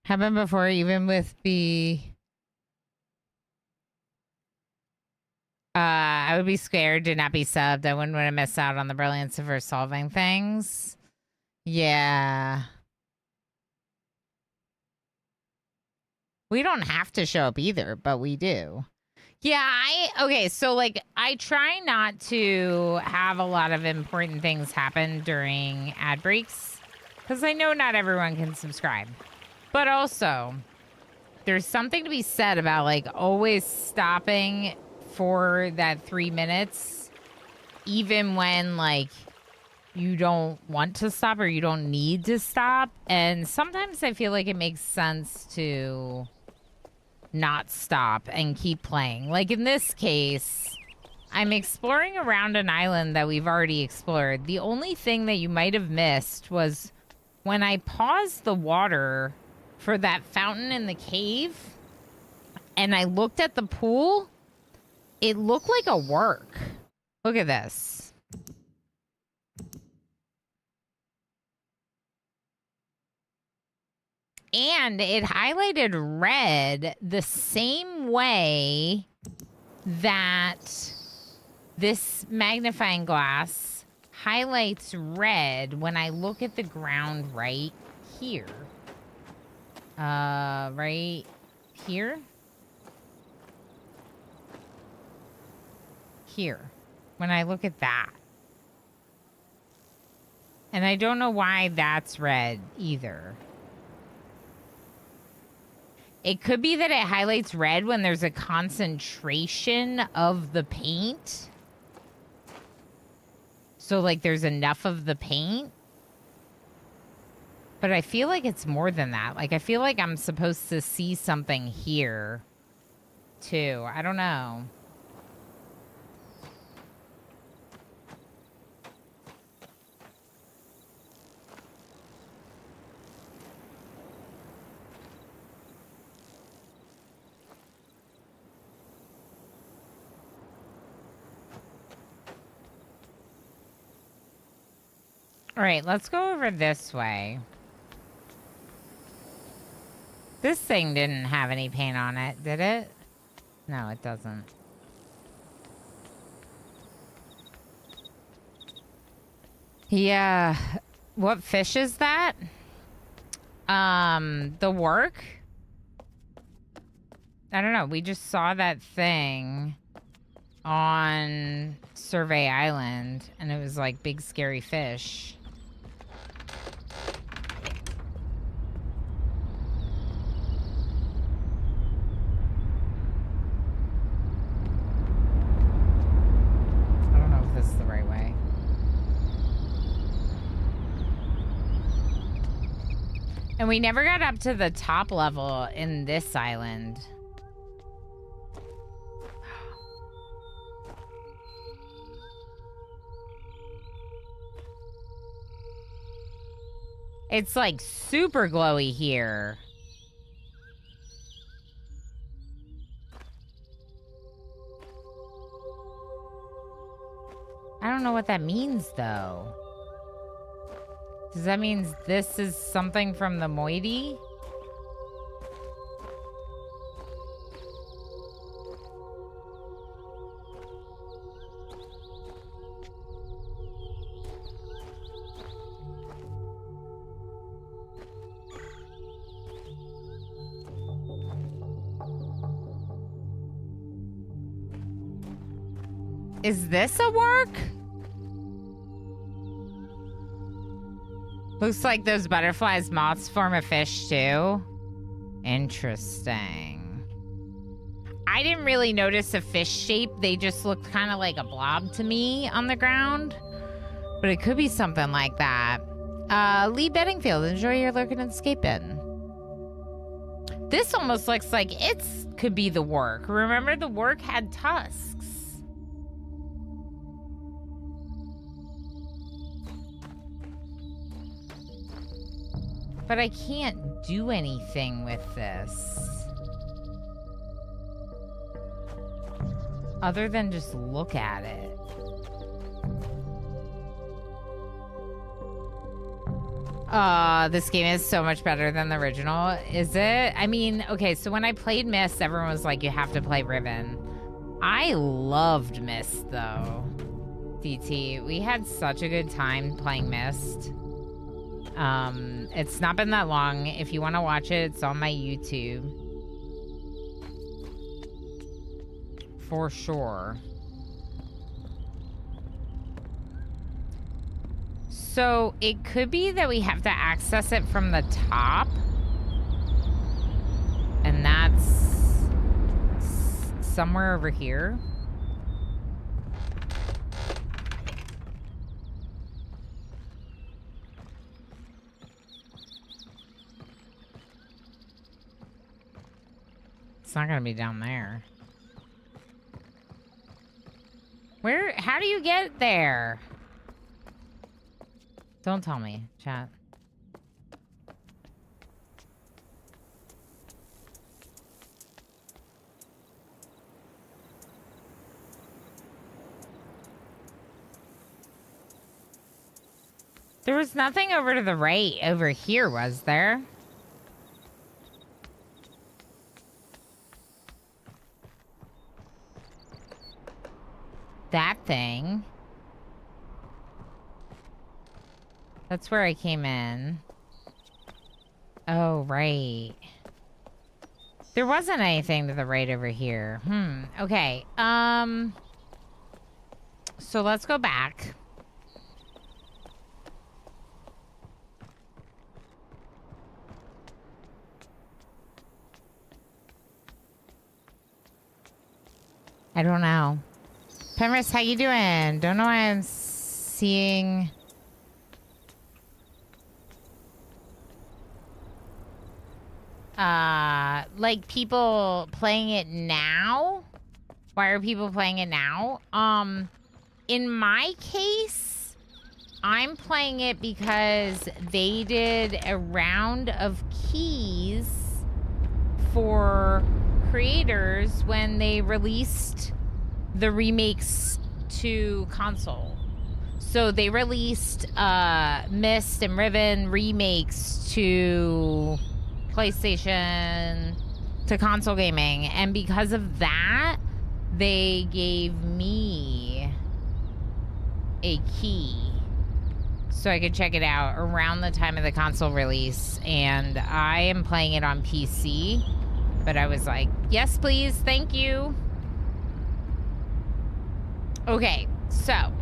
Happened before, even with the I would be scared to not be subbed. I wouldn't want to miss out on the brilliance of her solving things. Yeah. We don't have to show up either, but we do. Yeah, okay, so like I try not to have a lot of important things happen during ad breaks because I know not everyone can subscribe. But also, there's something to be said about like always stopping for that 3 minutes, even when like you don't want to stop or you don't need to stop. And sometimes I feel like it makes sense to not stop and keep playing. Like in this case, I'm exploring around an island that we've already explored. The only thing that you might have missed was when I paused the water for that fountain in the cave and I looked at the pool, it looked like a work. Look at this. And it highlighted red the same way that this magnifying glass highlights red when I look at the ground right here. Right here? Here. When I look at that. And I don't know why that's red either. It could be that it highlights red when there's a concentration of the paint. So, like, there's enough of the paint. But I feel like it's more than that. Like, I feel like I'm supposed to see something here too. I don't know. All right, let's go over this way. This thing didn't have any paint on it, did it? No, it doesn't. Yeah. What fish is that? The work? I don't know. We just saw that thing on Survey Island, and it was like big scary fish. I don't know if this is the right way. And we never got up to the top level in this island. It's like super glowy here. I don't know what that means though. Does that mean this is something from the moiety? Is this a work? Looks like those butterflies moths form a fish too. Interesting. I didn't really notice a fish shape. They just looked kind of like a blob to me on the ground. But it could be something like that. Lee Bedingfield, enjoy your lurking and escaping. This almost looks like it could be the work. Remember the work had tusks. But I can't do anything with this. Other than just look at it. This game is so much better than the original. Is it? I mean, okay, so when I played Myst, everyone was like, you have to play Riven. I loved Myst, though. DT, we had such a good time playing Myst. It's not been that long. If you want to watch it, it's on my YouTube. For sure. So it could be that we have to access it from the top. And that's somewhere over here. It's not gonna be down there. How do you get there? Don't tell me, chat. There was nothing over to the right over here, was there? That thing. That's where I came in. Oh, right. There wasn't anything to the right over here. Okay. So let's go back. I don't know. Penrith, how you doing? Don't know why I'm seeing... like people playing it now. Why are people playing it now? In my case, I'm playing it because they did a round of keys for creators when they released the remakes to console. So they released Myst and Riven remakes to PlayStation, to console gaming, and because of that, they gave me a key so I could check it out around the time of the console release. And I am playing it on PC, but I was like, yes, please, thank you. Okay, so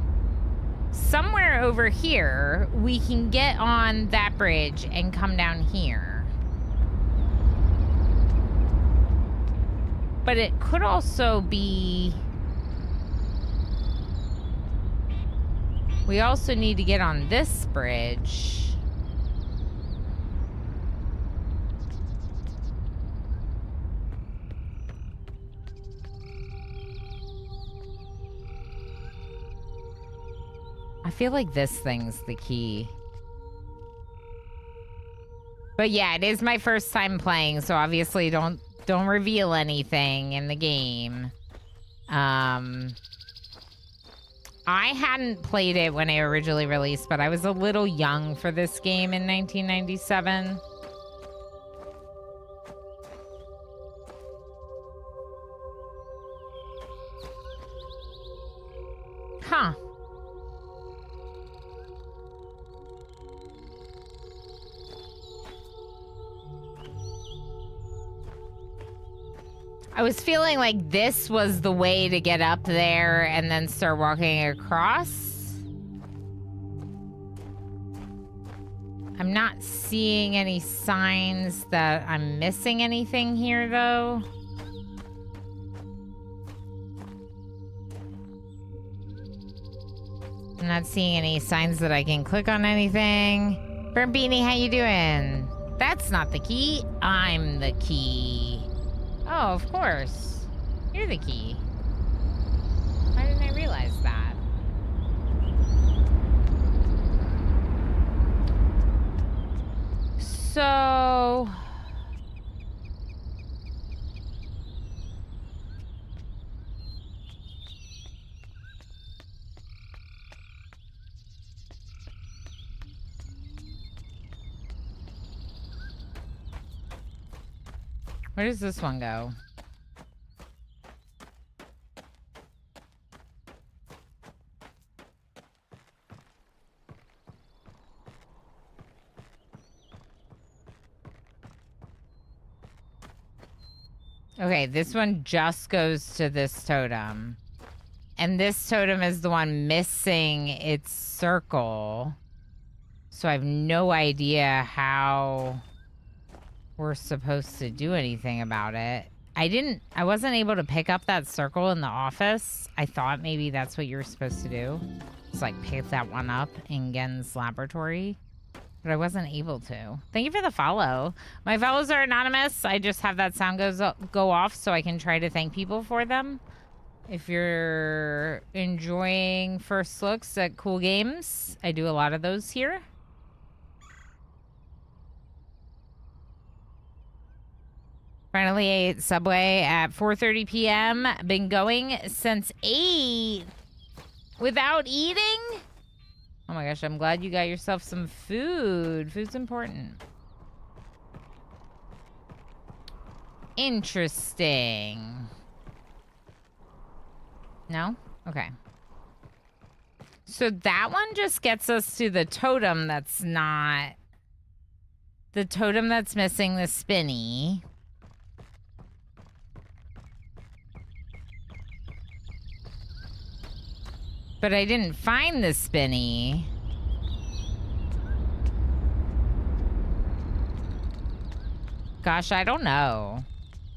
somewhere over here, we can get on that bridge and come down here. But it could also be... We also need to get on this bridge. I feel like this thing's the key. But yeah, it is my first time playing, so obviously don't reveal anything in the game. I hadn't played it when it originally released, but I was a little young for this game in 1997. Huh. I was feeling like this was the way to get up there and then start walking across. I'm not seeing any signs that I'm missing anything here, though. I'm not seeing any signs that I can click on anything. Burnt Beanie, how you doing? That's not the key. I'm the key. Oh, of course. You're the key. Why didn't I realize that? So... Where does this one go? Okay, this one just goes to this totem. And this totem is the one missing its circle. So I have no idea how we're supposed to do anything about it. I wasn't able to pick up that circle in the office. I thought maybe that's what you were supposed to do. It's like pick that one up in Gen's laboratory. But I wasn't able to. Thank you for the follow. My follows are anonymous. I just have that sound go off so I can try to thank people for them. If you're enjoying first looks at cool games, I do a lot of those here. Finally ate Subway at 4:30 p.m. Been going since 8 without eating? Oh my gosh, I'm glad you got yourself some food. Food's important. Interesting. No? Okay. So that one just gets us to the totem that's not... The totem that's missing the spinny. But I didn't find the spinny. Gosh, I don't know.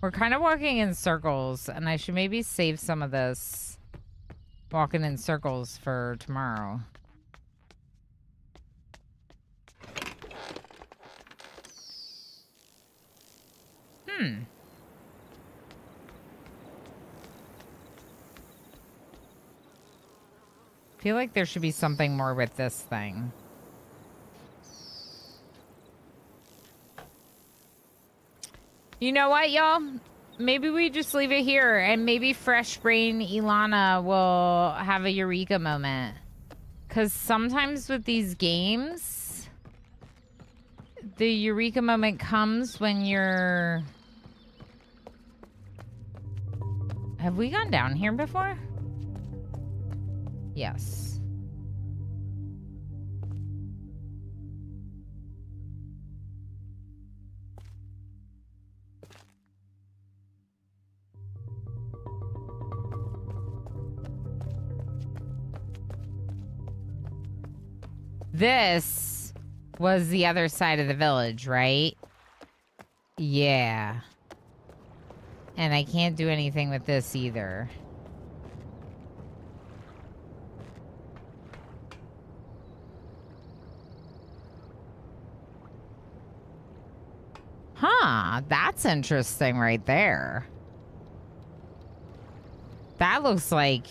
We're kind of walking in circles, and I should maybe save some of this walking in circles for tomorrow. Feel like there should be something more with this thing. You know what, y'all? Maybe we just leave it here, and maybe Fresh Brain Ilana will have a eureka moment. Because sometimes with these games, the eureka moment comes when you're... Have we gone down here before? Yes. This was the other side of the village, right? Yeah. And I can't do anything with this either. Huh, that's interesting right there. That looks like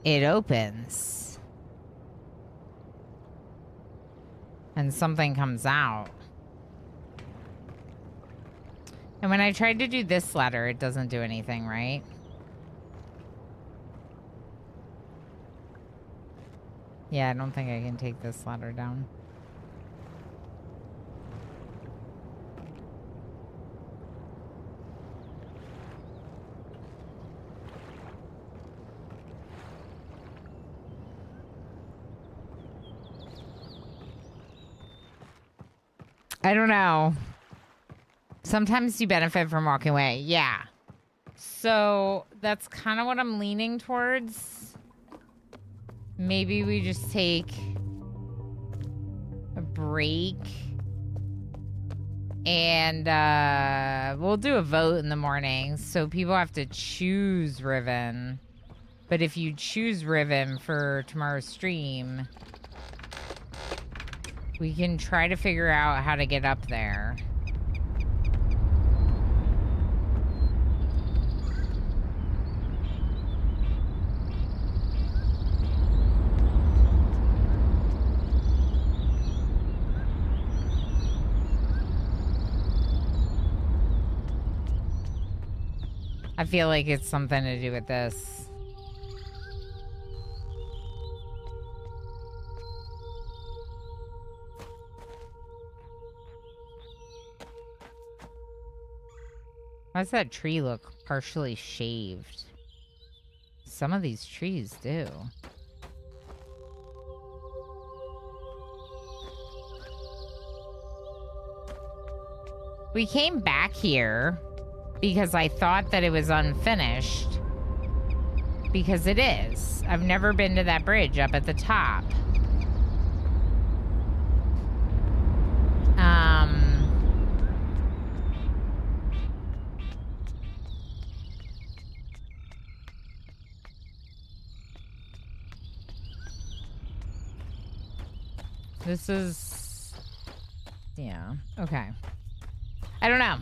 it opens. And something comes out. And when I tried to do this ladder, it doesn't do anything, right? Yeah, I don't think I can take this ladder down. I don't know. Sometimes you benefit from walking away. Yeah. So that's kind of what I'm leaning towards. Maybe we just take a break. And we'll do a vote in the morning. So people have to choose Riven. But if you choose Riven for tomorrow's stream... we can try to figure out how to get up there. I feel like it's something to do with this. Why does that tree look partially shaved? Some of these trees do. We came back here because I thought that it was unfinished. Because it is. I've never been to that bridge up at the top. This is... yeah. Okay. I don't know.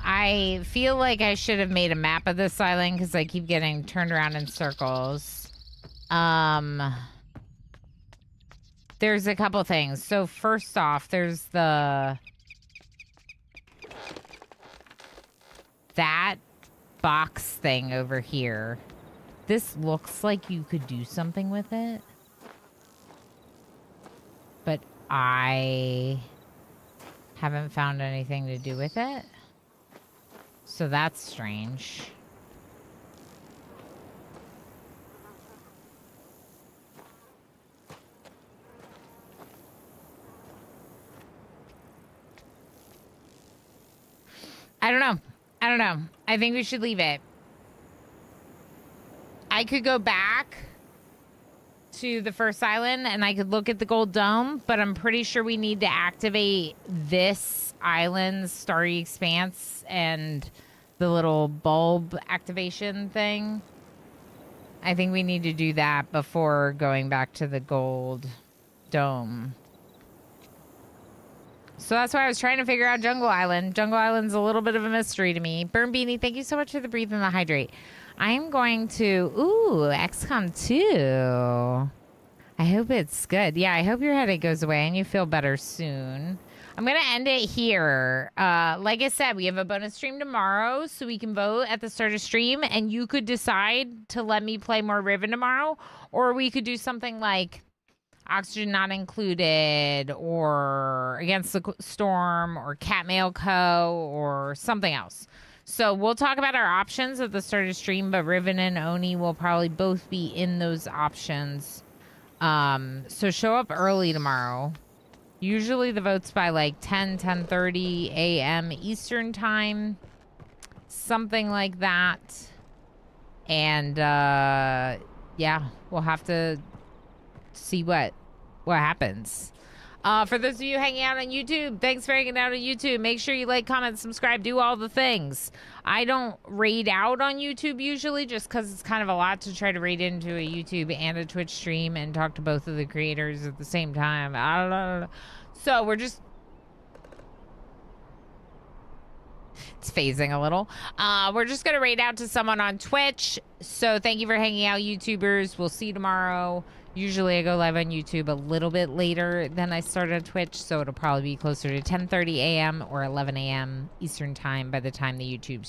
I feel like I should have made a map of this island because I keep getting turned around in circles. There's a couple things. So first off, there's that box thing over here. This looks like you could do something with it. But I haven't found anything to do with it. So that's strange. I don't know. I think we should leave it. I could go back to the first island and I could look at the gold dome, but I'm pretty sure we need to activate this island's starry expanse and the little bulb activation thing. I think we need to do that before going back to the gold dome. So that's why I was trying to figure out Jungle Island. Jungle Island's a little bit of a mystery to me. Burn Beanie, thank you so much for the breathe and the hydrate. I'm going to... Ooh, XCOM 2. I hope it's good. Yeah, I hope your headache goes away and you feel better soon. I'm going to end it here. Like I said, we have a bonus stream tomorrow, so we can vote at the start of stream, and you could decide to let me play more Riven tomorrow, or we could do something like Oxygen Not Included, or Against the Storm, or Cat Mail Co., or something else. So we'll talk about our options at the start of stream, but Riven and Oni will probably both be in those options. So show up early tomorrow. Usually the vote's by like 10:30 a.m. Eastern time. Something like that. And yeah, we'll have to see what happens. For those of you hanging out on YouTube, thanks for hanging out on YouTube. Make sure you like, comment, subscribe, do all the things. I don't raid out on YouTube usually just because it's kind of a lot to try to raid into a YouTube and a Twitch stream and talk to both of the creators at the same time. I don't know. So we're just... It's phasing a little. We're just going to raid out to someone on Twitch. So thank you for hanging out, YouTubers. We'll see you tomorrow. Usually I go live on YouTube a little bit later than I start on Twitch, so it'll probably be closer to 10:30 a.m. or 11 a.m. Eastern time by the time the YouTube